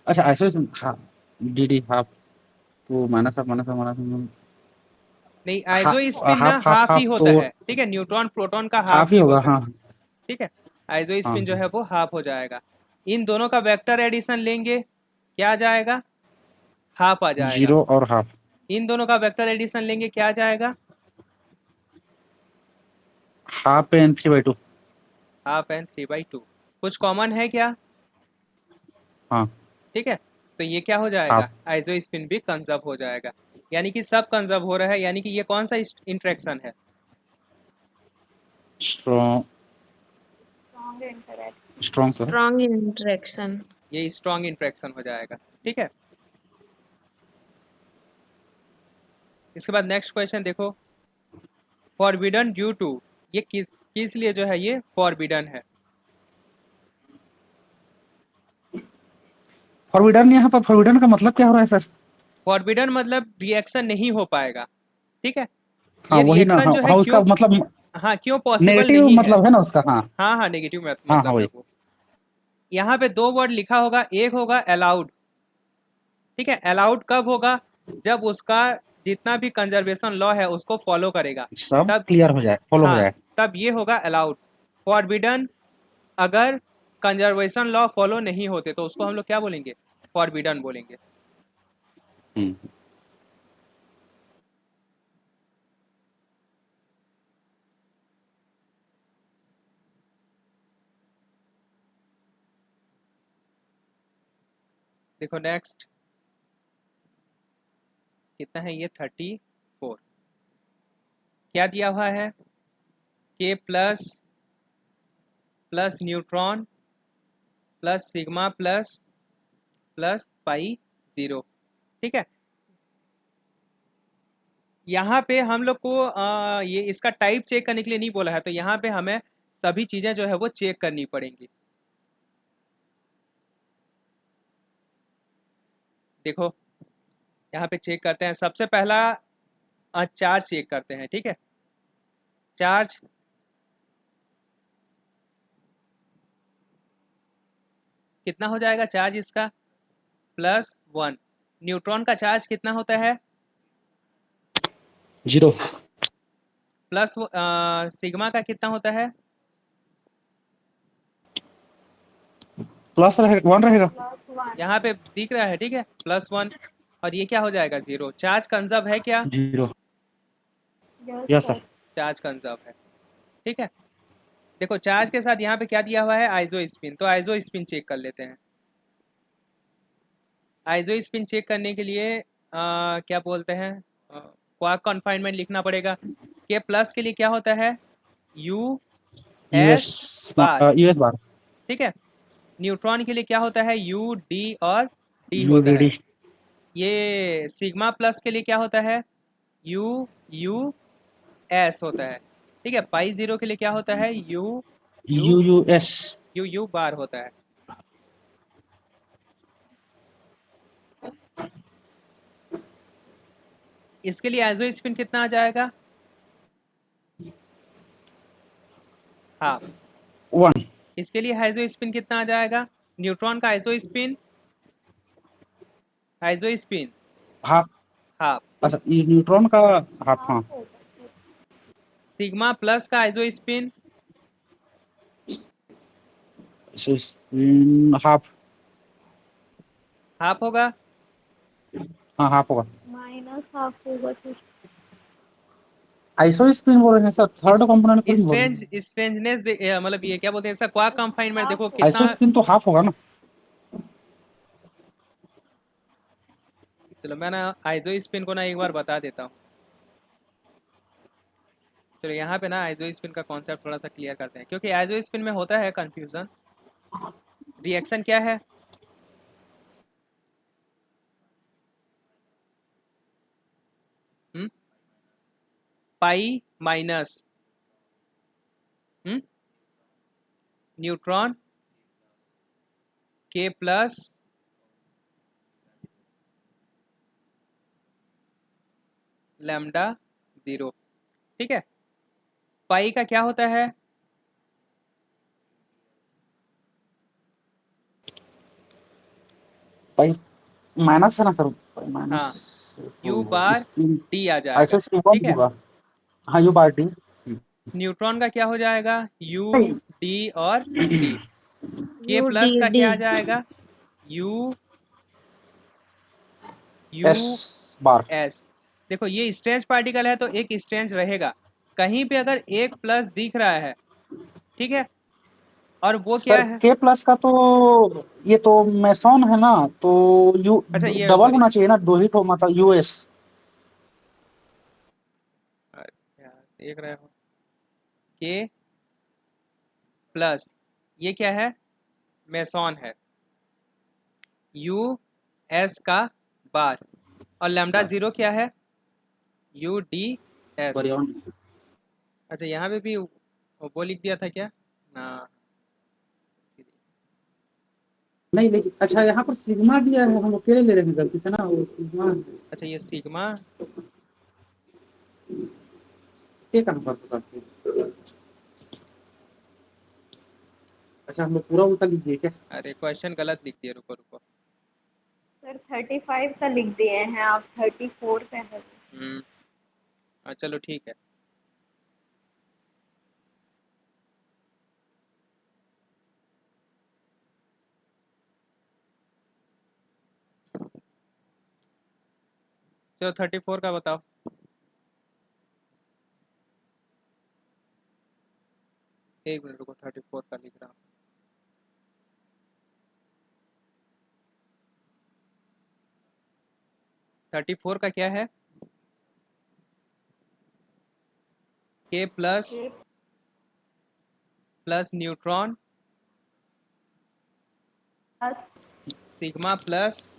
अच्छा आइसोलेशन, हाँ डी डी हाफ, तो minus half, minus half, minus half, नहीं, आइजो स्पिन ना हाफ हाफ हाफ हाफ ही होता तो है, ठीक है, न्यूट्रॉन प्रोटॉन का हाफ हाफ ही ही होगा। होता है, हाँ ठीक है। आइजो हाँ स्पिन जो है वो हाफ हो जाएगा। इन दोनों का वेक्टर एडिशन लेंगे, क्या आ जाएगा? हाफ आ जाएगा। 0 और हाफ। इन दोनों का वेक्टर एडिशन लेंगे, क्या आ जाएगा? Half and 3/2। Half and 3/2। कुछ कॉमन है क्या? हाँ ठीक है, तो ये क्या हो जाएगा? हाफ। आइजो स्पिन भी कंजर्व हो जाएगा, यानी कि सब कंजर्व हो रहा है। यानी कि ये कौन सा इंट्रैक्शन है? Strong strong interaction. स्ट्रॉन्ग तो है। Strong interaction. ये स्ट्रॉन्ग इंट्रैक्शन हो जाएगा, ठीक है। इसके बाद नेक्स्ट क्वेश्चन देखो, फॉरबिडन ड्यू टू, ये किस लिए जो है ये फॉरबिडन है? फॉरबिडन, यहाँ पर फॉरबिडन का मतलब क्या हो रहा है सर? फॉरबिडन मतलब रिएक्शन नहीं हो पाएगा, ठीक है। हाँ ये वही ना। रिएक्शन हाँ जो है हाँ, उसका क्यों, मतलब हाँ क्यों पॉसिबल नेगेटिव नहीं है? मतलब है ना उसका। हाँ हाँ हाँ, नेगेटिव हाँ हाँ मतलब है वही। वो। यहाँ पे दो वर्ड लिखा होगा, एक होगा अलाउड, ठीक है। अलाउड कब होगा? जब उसका जितना भी कंजर्वेशन लॉ है उसको फॉलो करेगा, सब तब। क्लियर हो जाए, फॉलो हो हाँ, जाए। तब ये होगा अलाउड। फॉरबिडन, अगर कंजर्वेशन लॉ फॉलो नहीं होते तो उसको हम लोग क्या बोलेंगे? फॉरबिडन बोलेंगे। हम्म। देखो नेक्स्ट कितना है ये, 34। क्या दिया हुआ है? के plus plus neutron plus sigma plus plus pi 0, ठीक है। यहाँ पे हम लोग को ये इसका टाइप चेक करने के लिए नहीं बोला है, तो यहाँ पे हमें सभी चीज़ें जो है वो चेक करनी पड़ेंगी। देखो यहाँ पे चेक करते हैं, सबसे पहला चार्ज चेक करते हैं, ठीक है। चार्ज कितना हो जाएगा? चार्ज इसका +1। न्यूट्रॉन का चार्ज कितना होता है? 0 प्लस सिग्मा का कितना होता है? प्लस रहेगा, 1 रहेगा। +1। यहाँ पे दिख रहा है, ठीक है, +1। और ये क्या हो जाएगा? 0। चार्ज कंजर्व है क्या? 0। Yes yes sir. Sir. Charge conserve है, ठीक है। देखो चार्ज के साथ यहाँ पे क्या दिया हुआ है? आइजो स्पिन। तो आइजो स्पिन चेक कर लेते हैं। आइजो स्पिन चेक करने के लिए क्या बोलते हैं, क्वार्क कन्फाइनमेंट लिखना पड़ेगा। के प्लस के लिए क्या होता है? U U S S bar, U S bar. ठीक है। न्यूट्रॉन के लिए क्या होता है? यू डी और डी होता है। यूडीडी। ये सिग्मा प्लस के लिए क्या होता है? यू यू एस होता है, ठीक है। पाई 0 के लिए क्या होता है? U U U U S. U U bar होता है। इसके लिए आइजो स्पिन कितना आ जाएगा? हाँ, 1 इसके लिए आइजो स्पिन कितना आ जाएगा? न्यूट्रॉन का आइजो स्पिन, आइजो स्पिन हाफ। हाफ। अच्छा ये न्यूट्रॉन का हाफ। हाँ हाफ होगा। सिग्मा प्लस का आइजो स्पिन हाफ। हाफ होगा। हाँ हाफ होगा। -हाफ होगा सर। आइसो स्पिन बोल रहे हैं सर, थर्ड इस कंपोनेंट को नहीं बोल रहे स्ट्रेंज हैं। स्ट्रेंजनेस मतलब ये क्या बोलते हैं इसका? क्वार्क कंफाइनमेंट हाफ देखो होगा। कितना। आइसो स्पिन तो हाफ होगा ना। चलो मैं ना आइजो स्पिन को ना एक बार बता देता हूँ। चलो यहाँ पे ना आइजो स्पिन का कॉन्सेप्ट थोड़ा सा क्लियर करते हैं, क्योंकि आइजो स्पिन में होता है कंफ्यूजन। रिएक्शन क्या है? हम्म, पाई माइनस न्यूट्रॉन के प्लस लैम्डा 0, ठीक है। पाई का क्या होता है? भाई माइनस है ना सर, माइनस। हाँ, यू तो बार स्पिन डी आ जाएगा, ऐसे स्पिन कौन ठीक है। होगा? हाँ, यू बार डी। न्यूट्रॉन का क्या हो जाएगा? यू नहीं, डी और डी। के यू डी प्लस का डी क्या आ जाएगा? यू एस यू बार। एस। देखो ये स्ट्रेंथ पार्टिकल है तो एक स्ट्रेंथ रहेगा, कहीं पे अगर एक प्लस दिख रहा है, ठीक है, और वो क्या सर है? के प्लस का तो ये तो मेसॉन है ना, तो यू अच्छा ये डबल सॉरी, होना चाहिए ना, दो ही तो मतलब यूएस। देख रहे हो, के प्लस ये क्या है? मेसॉन है। यू एस का बार, और लैम्डा जीरो क्या है? U D S. अच्छा यहाँ पे भी वो लिख दिया था क्या ना? नहीं, लेकिन अच्छा यहाँ पर सिग्मा दिया है, हम अकेले ले रहे हैं गलती से ना, वो सिग्मा अच्छा ये सिग्मा, के कहाँ पर करते हैं? अच्छा हम लोग पूरा उल्टा लिख दिए क्या? अरे क्वेश्चन गलत लिख दिया, रुको रुको। सर 35 का लिख दिए हैं आप, 34 पे है। हाँ चलो ठीक है। चलो 34 का बताओ। एक मिनट रुको, 34 का लिख रहा हूँ। थर्टी फोर का क्या है? के प्लस के plus neutron plus sigma plus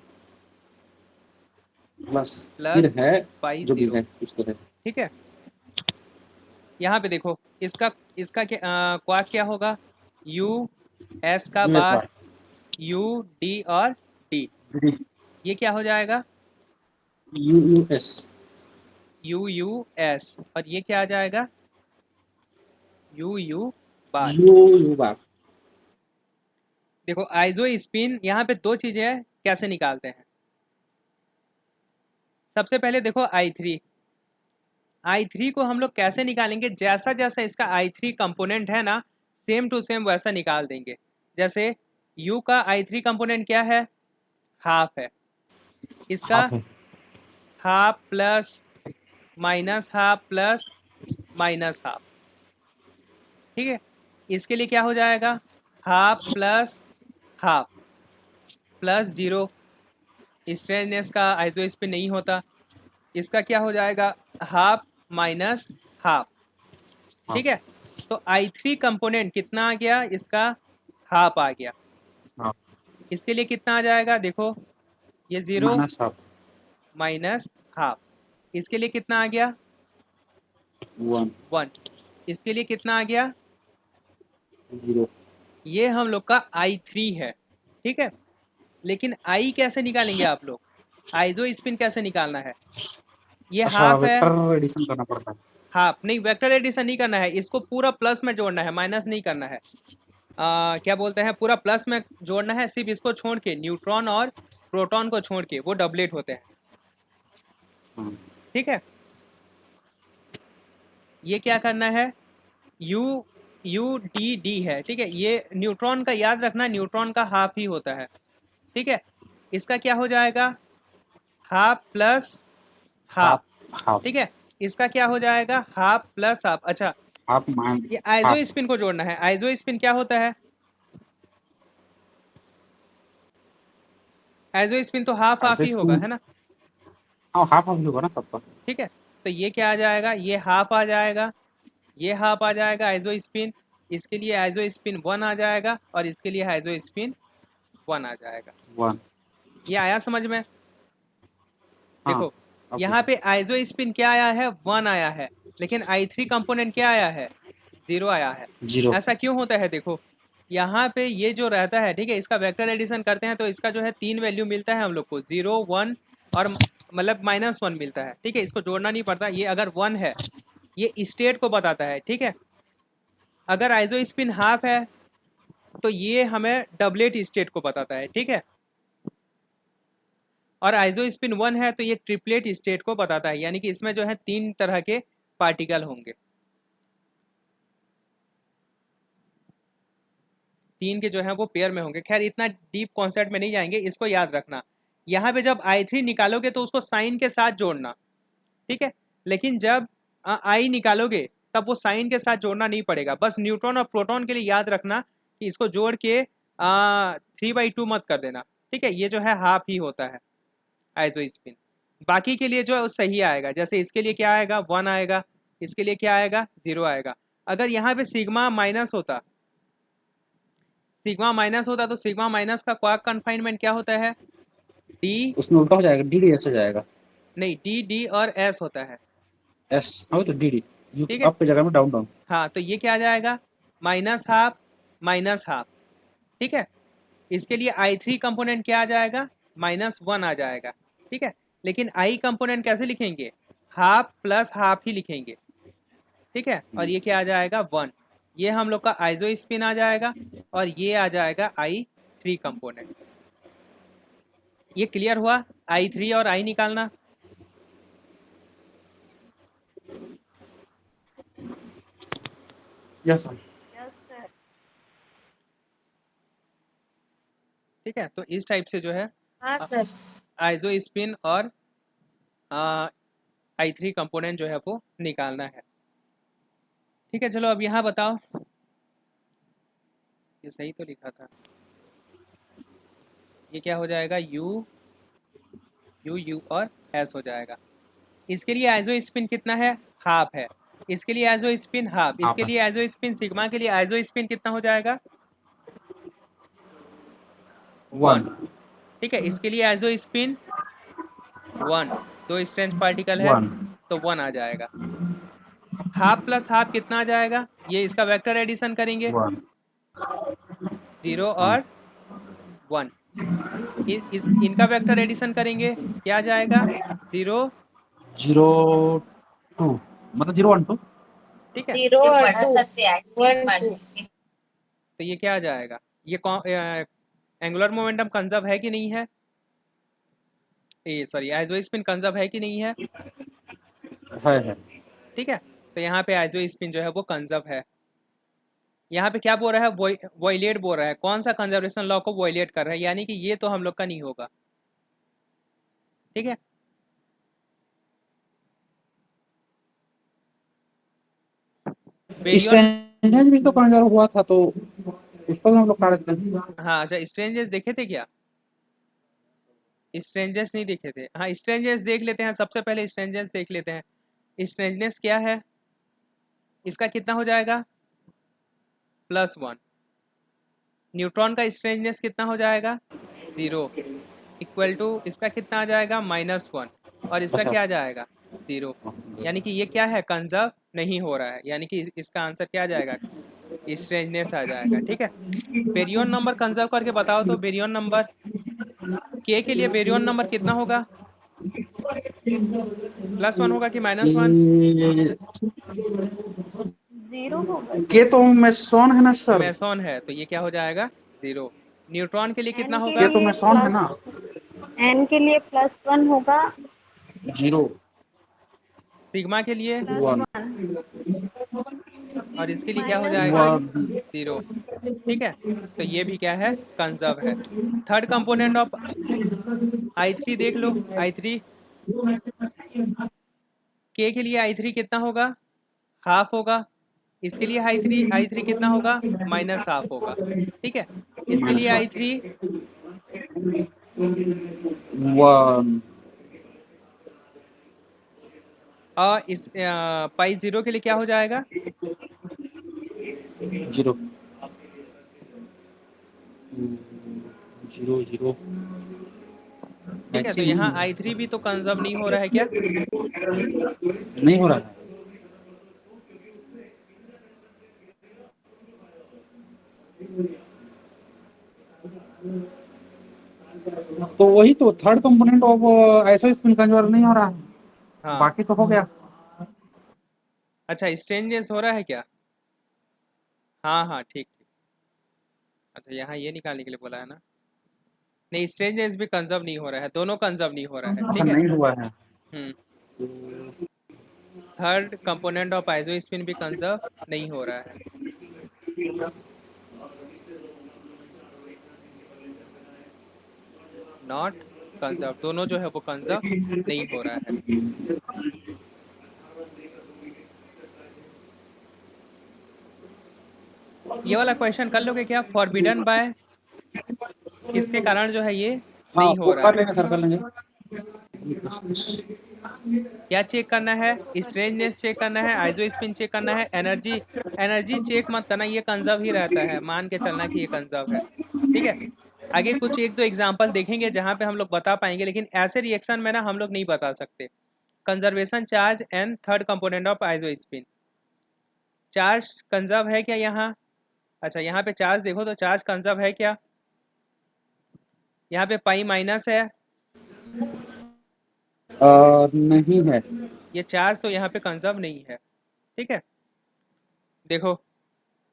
plus फिर प्लस है पाई जो भी जीरो, है कुछ तो है। ठीक है। यहाँ पे देखो इसका इसका क्या क्वाक क्या होगा? यू एस का यूएस बार, बार यू डी और डी, ये क्या हो जाएगा? यूएस यू यू एस, और ये क्या आ जाएगा? You U bar. यू बार। देखो आइजो स्पिन यहाँ पे दो चीजें हैं, कैसे निकालते हैं? सबसे पहले देखो आई थ्री को हम लोग कैसे निकालेंगे? जैसा जैसा इसका आई थ्री कंपोनेंट है ना, सेम टू सेम वैसा निकाल देंगे। जैसे U का आई थ्री कंपोनेंट क्या है? हाफ है। इसका हाफ है। Half plus minus half plus minus half, ठीक है। इसके लिए क्या हो जाएगा? Half plus half plus zero, strangeness का आइजो स्पिन नहीं होता। इसका क्या हो जाएगा? हाफ माइनस हाफ, हाँ ठीक है। तो आई थ्री कंपोनेंट कितना आ गया? इसका हाफ आ गया। हाँ, इसके लिए कितना आ जाएगा? देखो ये zero minus half minus half, इसके लिए कितना आ गया? 1 1। इसके लिए कितना आ गया? 0। ये हम लोग का आई थ्री है, ठीक है। लेकिन आई कैसे निकालेंगे आप लोग? आइजो स्पिन कैसे निकालना है? ये अच्छा, हाफ है, वेक्टर एडिशन करना पड़ता है। हाफ नहीं, वेक्टर एडिशन नहीं करना है, इसको पूरा प्लस में जोड़ना है, माइनस नहीं करना है। क्या बोलते हैं, पूरा प्लस में जोड़ना है, सिर्फ इसको छोड़ के, न्यूट्रॉन और प्रोटॉन को छोड़ के, वो डबलेट होते हैं, हाँ, ठीक है। ये क्या करना है? यू यू डी डी है, ठीक है। ये न्यूट्रॉन का याद रखना, न्यूट्रॉन का हाफ ही होता है, ठीक है। इसका क्या हो जाएगा? Half plus half, half half ठीक है। इसका क्या हो जाएगा? Half plus half. अच्छा हाफ मान ये आइजो हाफ स्पिन को जोड़ना है। आइजो स्पिन क्या होता है? आइजो स्पिन तो हाफ हाफ ऐसे ही होगा, स्पिन। है ना? हाँ, हाफ हाफ ही होगा ना सबका। ठीक है, तो ये क्या आ जाएगा? ये हाफ आ जाएगा, ये हाफ आ जाएगा आइजो स्पिन। इसके लिए आइजो स्पिन 1 आ जाएगा, और इसके लिए आइजो स्पिन 1 आ जाएगा। 1। ये आया समझ में? हाँ, देखो ओके। यहाँ पे आइजो स्पिन क्या आया है? 1 आया है, लेकिन आई थ्री कंपोनेंट क्या आया है? 0 आया है। 0। ऐसा क्यों होता है? देखो यहाँ पे ये जो रहता है, ठीक है, इसका वेक्टर एडिशन करते हैं तो इसका जो है 3 वैल्यू मिलता है हम लोग को, 0 1 और मतलब -1 मिलता है, ठीक है। इसको जोड़ना नहीं पड़ता, ये अगर 1 है ये स्टेट को बताता है, ठीक है। अगर आइजो स्पिन हाफ है तो ये हमें डबलेट स्टेट को बताता है, ठीक है। और आइसो स्पिन 1 है तो ये ट्रिपलेट स्टेट को बताता है, यानी कि इसमें जो है 3 तरह के पार्टिकल होंगे, 3 के जो है वो पेयर में होंगे। खैर इतना डीप कॉन्सेप्ट में नहीं जाएंगे, इसको याद रखना। यहाँ पे जब I3 निकालोगे तो उसको साइन के साथ जोड़ना, ठीक है, लेकिन जब I निकालोगे तब वो साइन के साथ जोड़ना नहीं पड़ेगा। बस न्यूट्रॉन और प्रोटॉन के लिए याद रखना कि इसको जोड़ के 3/2 मत कर देना, ठीक है, ये जो है हाफ ही होता है आइसो स्पिन। बाकी के लिए जो है वो सही आएगा, जैसे इसके लिए क्या आएगा 1 आएगा, इसके लिए क्या आएगा 0 आएगा। अगर यहाँ पे सिग्मा माइनस होता, सिग्मा माइनस होता तो सिग्मा माइनस का क्वार्क कन्फाइनमेंट क्या होता है, डी, उसमें उल्टा हो जाएगा, डी एस हो जाएगा। नहीं डी डी और एस होता है, एस हो तो डी यू ठीक है। अप की जगह में डाउन डाउन। हाँ तो ये क्या आ जाएगा -12 -12, ठीक है। इसके लिए I3 कंपोनेंट क्या आ जाएगा -1 आ जाएगा, ठीक है। लेकिन I कंपोनेंट कैसे लिखेंगे, हाफ प्लस हाफ ही लिखेंगे, ठीक है। और ये क्या आ जाएगा 1, ये हम लोग का आइसो स्पिन आ जाएगा, और ये आ जाएगा I3 कंपोनेंट। ये क्लियर हुआ, I3 और I निकालना। Yes sir. Yes sir. ठीक है, तो इस टाइप से जो है हाँ सर। आइसो स्पिन और I3 कंपोनेंट जो है वो निकालना है, ठीक है। चलो अब यहाँ बताओ, ये सही तो लिखा था, ये क्या हो जाएगा U U U और S हो जाएगा। इसके लिए आइसो स्पिन कितना है, हाफ है। इसके लिए आइसो स्पिन हाफ, इसके लिए आइसो स्पिन सिग्मा के लिए आइसो स्पिन कितना हो जाएगा 1, ठीक है। इसके लिए आइसो स्पिन 1, 2 स्ट्रेंथ पार्टिकल है तो 1 आ जाएगा। हाफ प्लस हाफ कितना आ जाएगा, ये इसका वेक्टर एडिशन करेंगे 0 और 1, इनका वेक्टर एडिशन करेंगे क्या आ जाएगा 0 0 2 मतलब 0 1 2, ठीक है। 0 और 2 तो ये क्या आ जाएगा, ये एंगुलर मोमेंटम कंजर्व है कि नहीं है, सॉरी आइसो स्पिन कंजर्व है कि नहीं है, है। ठीक है। तो यहाँ पे आइसो स्पिन जो है वो कंजर्व है। यहाँ पे क्या बोल रहा है, वॉयलेट बोल रहा है, कौन सा कंजर्वेशन लॉ को वॉयलेट कर रहा है, यानी कि ये तो हम लोग का नहीं होगा, ठीक है। बेरियन, स्ट्रेंजेस भी तो कंजर्व हुआ था, तो उसको भी हम लोग काट देते हैं। हाँ अच्छा, स्ट्रेंजेस देखे थे क्या, स्ट्रेंजेस नहीं देखे थे, हाँ स्ट्रेंजेस देख लेते हैं, सबसे पहले स्ट्रेंजेस देख लेते हैं। स्ट्रेंजनेस क्या है, इसका कितना हो जाएगा +1। न्यूट्रॉन का स्ट्रेंजनेस कितना हो जाएगा 0, इक्वल टू इसका कितना आ जाएगा -1, और इसका अच्छा। क्या आ जाएगा 0, यानी कि ये क्या है कंजर्व नहीं हो रहा है, यानी कि इसका आंसर क्या आ जाएगा स्ट्रेंजनेस आ जाएगा, ठीक है। बेरियन नंबर कंजर्व करके बताओ, तो बेरियन नंबर के लिए बेरियन नंबर कितना होगा, +1 होगा कि -1, 0 होगा। के तो मेसोन है ना सर, मेसॉन है तो ये क्या हो जाएगा 0। न्यूट्रॉन के लिए कितना n के होगा, के तो लिए मेसोन है ना, n के लिए +1 होगा, 0 सिग्मा के लिए, 1 और इसके लिए क्या हो जाएगा 1 0, ठीक है। तो ये भी क्या है कंजर्व है। थर्ड कंपोनेंट ऑफ I3 देख लो, I3 के लिए I3 कितना होगा, हाफ होगा। इसके लिए I3 कितना होगा -12 होगा, ठीक है। इसके लिए I3 1 और इस पाई 0 के लिए क्या हो जाएगा 0 0 0। ठीक है। तो यहाँ I3 भी तो कंजर्व नहीं हो रहा है क्या, नहीं हो रहा है, तो वही तो third component of iso spin conserve नहीं हो रहा है, हाँ बाकी तो हो गया। अच्छा स्ट्रेंजेस हो रहा है क्या, हाँ हाँ ठीक ठीक। अच्छा यहाँ ये निकालने के लिए बोला है ना, नहीं, स्ट्रेंजनेस भी कंजर्व नहीं हो रहा है, दोनों कंजर्व नहीं हो रहा है, अच्छा ठीक है। नहीं हुआ है। थर्ड कंपोनेंट ऑफ आइसोस्पिन भी कंजर्व नहीं हो रहा है। नॉट कंजर्व, दोनों जो है वो कंजर्व नहीं हो रहा है। ये वाला क्वेश्चन कर लोगे क्या? फॉरबिडन बाय किसके कारण जो है ये हाँ नहीं हो वो रहा कर है? लेंगे सर, कर लेंगे। क्या चेक करना है? स्ट्रेंजनेस चेक करना है, आइसोस्पिन चेक करना है, एनर्जी। एनर्जी चेक मत करना, ये कंजर्व ही रहता है, मान के चलना कि ये कंजर्व है, ठीक है। आगे कुछ एक दो एग्जांपल देखेंगे जहां पे हम लोग बता पाएंगे, लेकिन ऐसे रिएक्शन में ना हम लोग नहीं बता सकते। Conservation charge and third component of isospin. Charge conserve है क्या यहाँ? अच्छा, यहाँ पे चार्ज देखो तो चार्ज कंजर्व है क्या? यहाँ पे पाई माइनस है, नहीं है। ये चार्ज तो यहाँ पे कंजर्व नहीं है, ठीक है। देखो,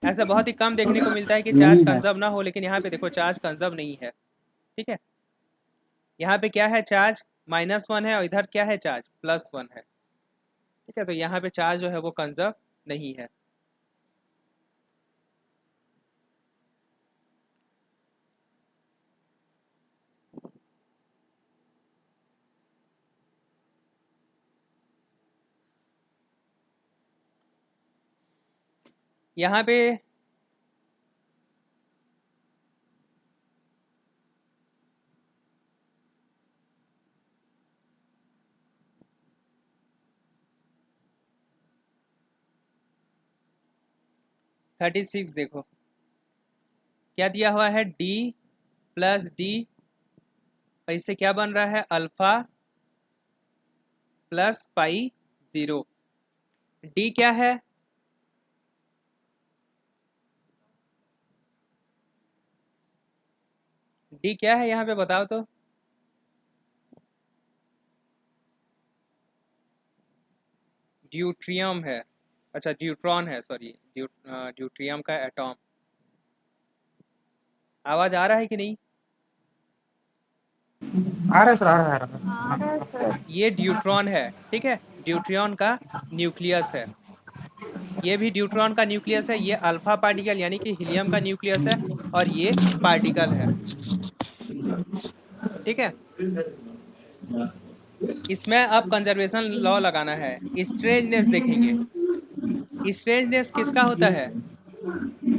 ऐसा बहुत ही कम देखने को मिलता है कि चार्ज नहीं है। कंजर्व ना हो, लेकिन यहाँ पे देखो चार्ज कंजर्व नहीं है, ठीक है। यहाँ पे क्या है? चार्ज -1 है और इधर क्या है? चार्ज +1 है, ठीक है। तो यहाँ पे चार्ज जो है वो कंजर्व नहीं है। यहाँ पे (36) देखो क्या दिया हुआ है? D + D, और इससे क्या बन रहा है? अल्फा + पाई 0। D क्या है? D क्या है यहाँ पे बताओ तो? ड्यूट्रियम है। अच्छा, ड्यूट्रॉन है, सॉरी, ड्यूट्रियम का एटॉम। आवाज आ रहा है कि नहीं? आ रहा है सर, आ रहा है, आ रहा आ रहा है सर। ये ड्यूट्रॉन है, ठीक है। ड्यूट्रियन का न्यूक्लियस है, ये भी ड्यूट्रॉन का न्यूक्लियस है। ये अल्फा पार्टिकल यानी कि हीलियम का न्यूक्लियस है, और ये पार्टिकल है, ठीक है। इसमें अब कंजर्वेशन लॉ लगाना है। स्ट्रेंजनेस देखेंगे। स्ट्रेंजनेस किसका होता है?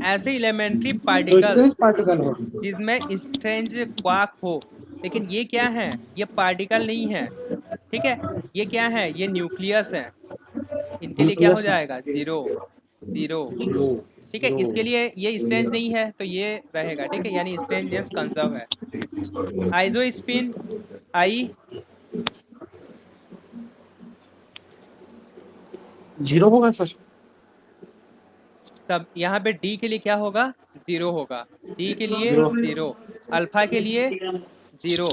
ऐसे एलिमेंट्री है। तो पार्टिकल स्ट्रेंज पार्टिकल हो। जिसमें स्ट्रेंज क्वार्क हो, लेकिन ये क्या है? ये पार्टिकल नहीं है, ठीक है। ये क्या है? ये न्यूक्लियस है। इनके लिए क्या हो न्यूक्लियस है। जाएगा? 0 0, जीरो। ठीक है। इसके लिए ये स्ट्रेंज नहीं है तो ये रहेगा, ठीक है, यानी स्ट्रेंजनेस कंजर्व है। आइसोस्पिन आई 0 होगा सर। सब यहाँ पे D के लिए क्या होगा? 0 होगा। D के लिए 0, अल्फा के लिए 0,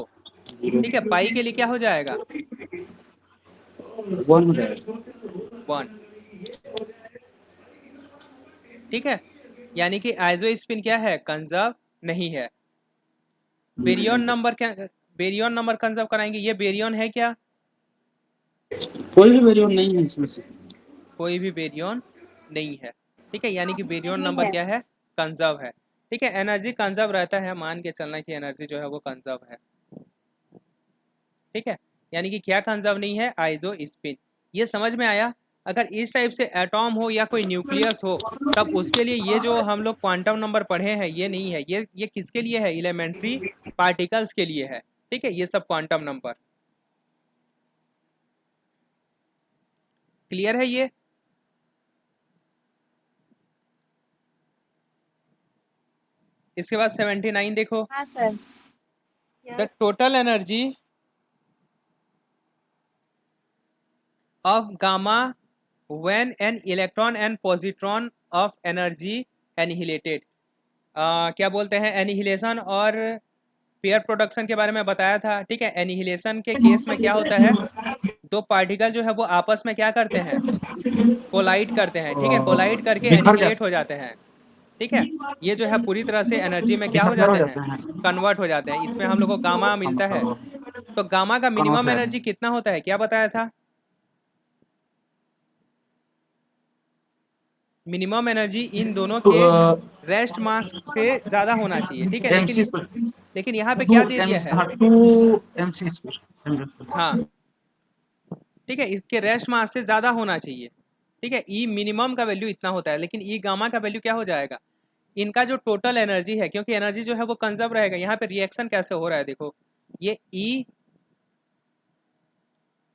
ठीक है। पाई के लिए क्या हो जाएगा? 1 हो जाएगा। 1, ठीक है। यानी कि आइसोस्पिन क्या है? कंजर्व नहीं है। बेरियन नंबर क्या? बेरियन नंबर कंजर्व कराएंगे। ये बेरियन है क्या? कोई भी वेरिएबल नहीं है इसमें से। कोई भी बेरियन नहीं है, ठीक है। यानी कि बेरियन नहीं नंबर है। क्या है? कंजर्व है, ठीक है। एनर्जी कंजर्व रहता है, मान के चलना कि एनर्जी जो है वो कंजर्व है, ठीक है। यानी कि क्या कंजर्व नहीं है? आइसोस्पिन। ये समझ में आया? अगर इस टाइप से एटॉम हो या कोई न्यूक्लियस हो, तब उसके लिए ये जो हम लोग क्वांटम नंबर पढ़े हैं ये नहीं है। ये किसके लिए है? एलिमेंट्री पार्टिकल्स के लिए है, ठीक है। ये सब क्वांटम नंबर क्लियर है ये? इसके बाद 79 देखो। हाँ sir. The total energy of gamma when an electron and positron of energy annihilated। क्या बोलते हैं? एनिहिलेशन और पेयर प्रोडक्शन के बारे में बताया था, ठीक है। एनिहिलेशन के केस में क्या होता है? दो पार्टिकल जो है वो आपस में क्या करते हैं? कोलाइड करते हैं, ठीक है। कोलाइड करके बिखर एनिहिलेट जाता हो जाते हैं, ठीक है, ये जो है पूरी तरह से एनर्जी में क्या हो डिसअपियर जाते हो हैं, जाते हैं। कन्वर्ट हो जाते हैं। इसमें हम लोग को गामा हाँ, मिलता है। मतलब तो गामा का कन्वर्ट हो मिनिमम जाते एनर्जी हैं। कितना होता है, क्या बताया था? मिनिमम एनर्जी इन दोनों तो के रेस्ट मास से ज़्यादा होना चाहिए, ठीक है। एम सी लेकिन यहाँ पे टू क्या दे एम दिया है? हाँ 2 MC स्क्वायर। हाँ, ठीक है, इसके रेस्ट मास से ज़्यादा होना चाहिए, ठीक है। ई मिनिमम का वैल्यू इतना होता है, लेकिन ई गामा का वैल्यू क्या हो जाएगा? इनका जो टोटल एनर्जी है, क्योंकि एनर्जी जो है वो कंजर्व रहेगा। यहाँ पे रिएक्शन कैसे हो रहा है देखो, ये ई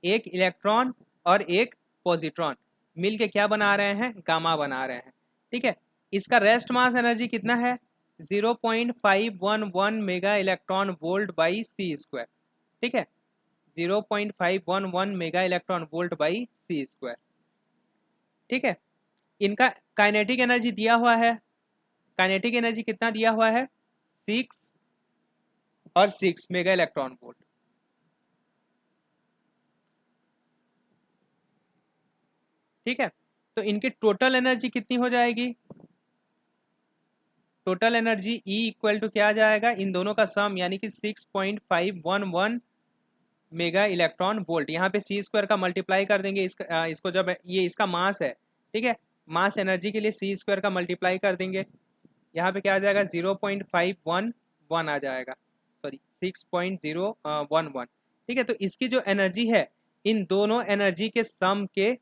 एक इलेक्ट्रॉन और एक पॉजिट्रॉन मिलके क्या बना रहे हैं, गामा बना रहे हैं, ठीक है। इसका रेस्ट मास एनर्जी कितना है? 0.511 mega electron volt by C square, ठीक है। 0.511 mega electron volt by C square, ठीक है। इनका काइनेटिक एनर्जी दिया हुआ है। काइनेटिक एनर्जी कितना दिया हुआ है? 6 और 6 मेगा इलेक्ट्रॉन वोल्ट, ठीक है। तो इनकी टोटल एनर्जी कितनी हो जाएगी? Total energy E equal to क्या आ जाएगा, इन दोनों का सम, यानी कि 6.511 मेगा इलेक्ट्रॉन वोल्ट। यहाँ पे सी स्क्वायर का मल्टीप्लाई कर देंगे, इसको जब ये इसका मास है, ठीक है, मास एनर्जी के लिए सी स्क्वायर का मल्टीप्लाई कर देंगे। यहाँ पे क्या आ जाएगा, 0.511 आ जाएगा, सॉरी 6.011, ठीक है। तो इसकी जो एनर्जी है इन दोनों एनर्जी के सम के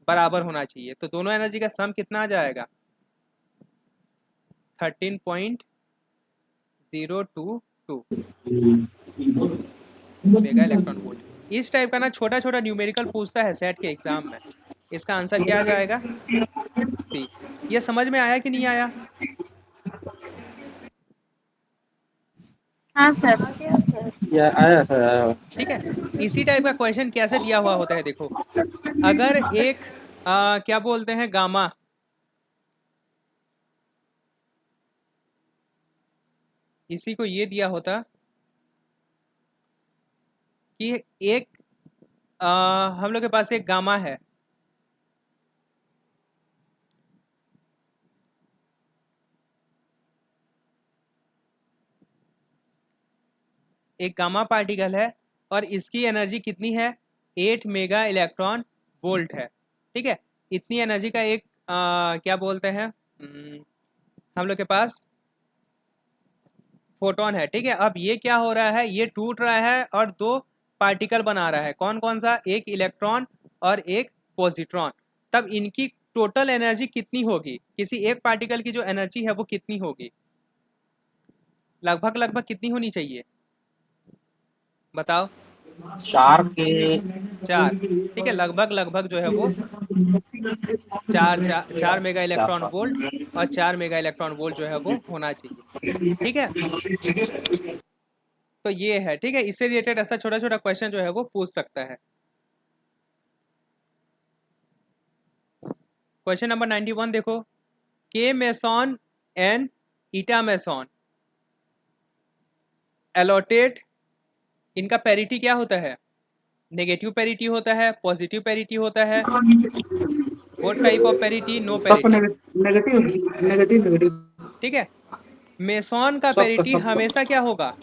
बराबर होना चाहिए। तो दोनों एनर्जी का सम कितना आ जाएगा? 13.022 मेगा इलेक्ट्रॉन वोल्ट। इस टाइप का ना छोटा छोटा न्यूमेरिकल पूछता है सेट के एग्जाम में। इसका आंसर क्या आ जाएगा? सी। ये समझ में आया कि नहीं आया? हाँ सर, आ गया सर। या आया था। ठीक है। इसी टाइप का क्वेश्चन कैसे दिया हुआ होता है देखो, अगर एक क्या बोलते हैं, गामा, इसी को ये दिया होता कि एक हम लोग के पास एक गामा है, एक गामा पार्टिकल है और इसकी एनर्जी कितनी है? 8 मेगा इलेक्ट्रॉन वोल्ट है, ठीक है। इतनी एनर्जी का एक क्या बोलते हैं, हम लोग के पास फोटोन है, ठीक है। अब ये क्या हो रहा है, ये टूट रहा है और दो पार्टिकल बना रहा है। कौन कौन सा? एक इलेक्ट्रॉन और एक पॉजिट्रॉन। तब इनकी टोटल एनर्जी कितनी होगी? किसी एक पार्टिकल की जो एनर्जी है वो कितनी होगी? लगभग लगभग कितनी होनी चाहिए, बताओ? 4 के 4, ठीक है। लगभग लगभग जो है वो 4 मेगा इलेक्ट्रॉन वोल्ट और 4 मेगा इलेक्ट्रॉन वोल्ट जो है वो होना चाहिए, ठीक है। तो ये है, ठीक है। इससे रिलेटेड ऐसा छोटा छोटा क्वेश्चन जो है वो पूछ सकता है। क्वेश्चन नंबर 91 देखो, के मेसॉन एंड ईटा मेसॉन एलोटेट, इनका पेरिटी क्या होता है? नेगेटिव पेरिटी होता है, पॉजिटिव पेरिटी होता है, both type of parity, no सबका पेरिटी, नेगेटिव नेगेटिव नेगेटिव ठीक है। मेसॉन का सबका पेरिटी सबका हमेशा क्या होगा?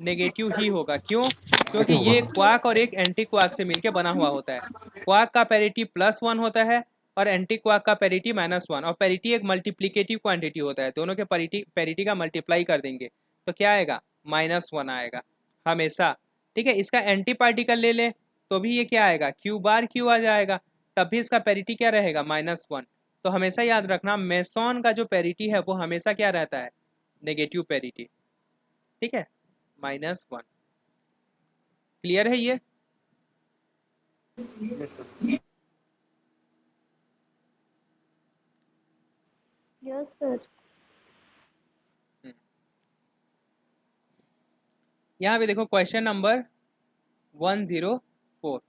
नेगेटिव ही होगा। क्यों? क्योंकि नेगेटिव ये होगा। क्वार्क और एक एंटी क्वार्क से मिलकर बना हुआ होता है। क्वार्क का पेरिटी +1 होता है और एंटी क्वार्क का पेरिटी -1, और पेरिटी एक मल्टीप्लिकेटिव क्वांटिटी होता है। दोनों के पेरिटी का मल्टीप्लाई कर देंगे तो क्या आएगा? -1 आएगा हमेशा, ठीक है। इसका एंटी पार्टिकल ले ले तो भी ये क्या आएगा? क्यू बार क्यू आ जाएगा, तब भी इसका पेरिटी क्या रहेगा? -1। तो हमेशा याद रखना, मेसॉन का जो पेरिटी है वो हमेशा क्या रहता है? नेगेटिव पेरिटी, ठीक है, -1। क्लियर है ये? Yes sir. यहाँ पे देखो क्वेश्चन नंबर 104,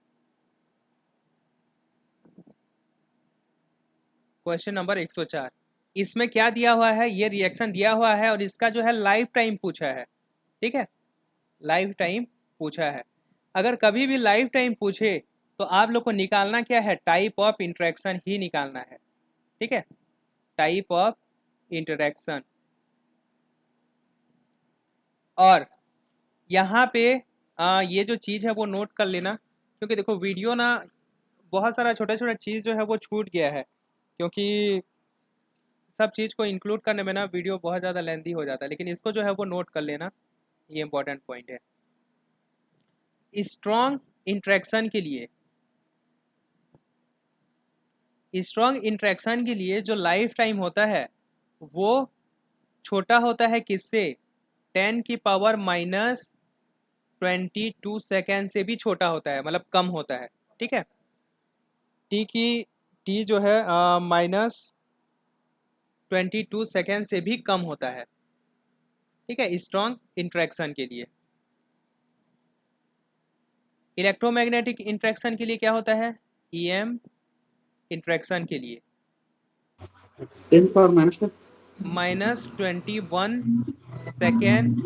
क्वेश्चन नंबर 104। इसमें क्या दिया हुआ है? ये रिएक्शन दिया हुआ है और इसका जो है लाइफ टाइम पूछा है, ठीक है, लाइफ टाइम पूछा है। अगर कभी भी लाइफ टाइम पूछे तो आप लोग को निकालना क्या है? टाइप ऑफ इंटरेक्शन ही निकालना है, ठीक है। Type of interaction. और यहाँ पे ये जो चीज़ है वो नोट कर लेना, क्योंकि देखो वीडियो ना बहुत सारा छोटा छोटा चीज़ जो है वो छूट गया है, क्योंकि सब चीज़ को इंक्लूड करने में ना वीडियो बहुत ज़्यादा लेंथी हो जाता है, लेकिन इसको जो है वो नोट कर लेना, ये इंपॉर्टेंट पॉइंट है। स्ट्रॉन्ग इंट्रैक्शन के लिए, स्ट्रॉन्ग इंट्रैक्शन के लिए जो लाइफ टाइम होता है वो छोटा होता है किससे, 10 की पावर माइनस 22 सेकेंड से भी छोटा होता है, मतलब कम होता है। ठीक है, टी जो है -22 सेकेंड से भी कम होता है। ठीक है, स्ट्रॉन्ग इंट्रैक्शन के लिए। इलेक्ट्रोमैग्नेटिक इंट्रैक्शन के लिए क्या होता है, ईएम इंट्रैक्शन के लिए 10 पावर माइनस -21 सेकेंड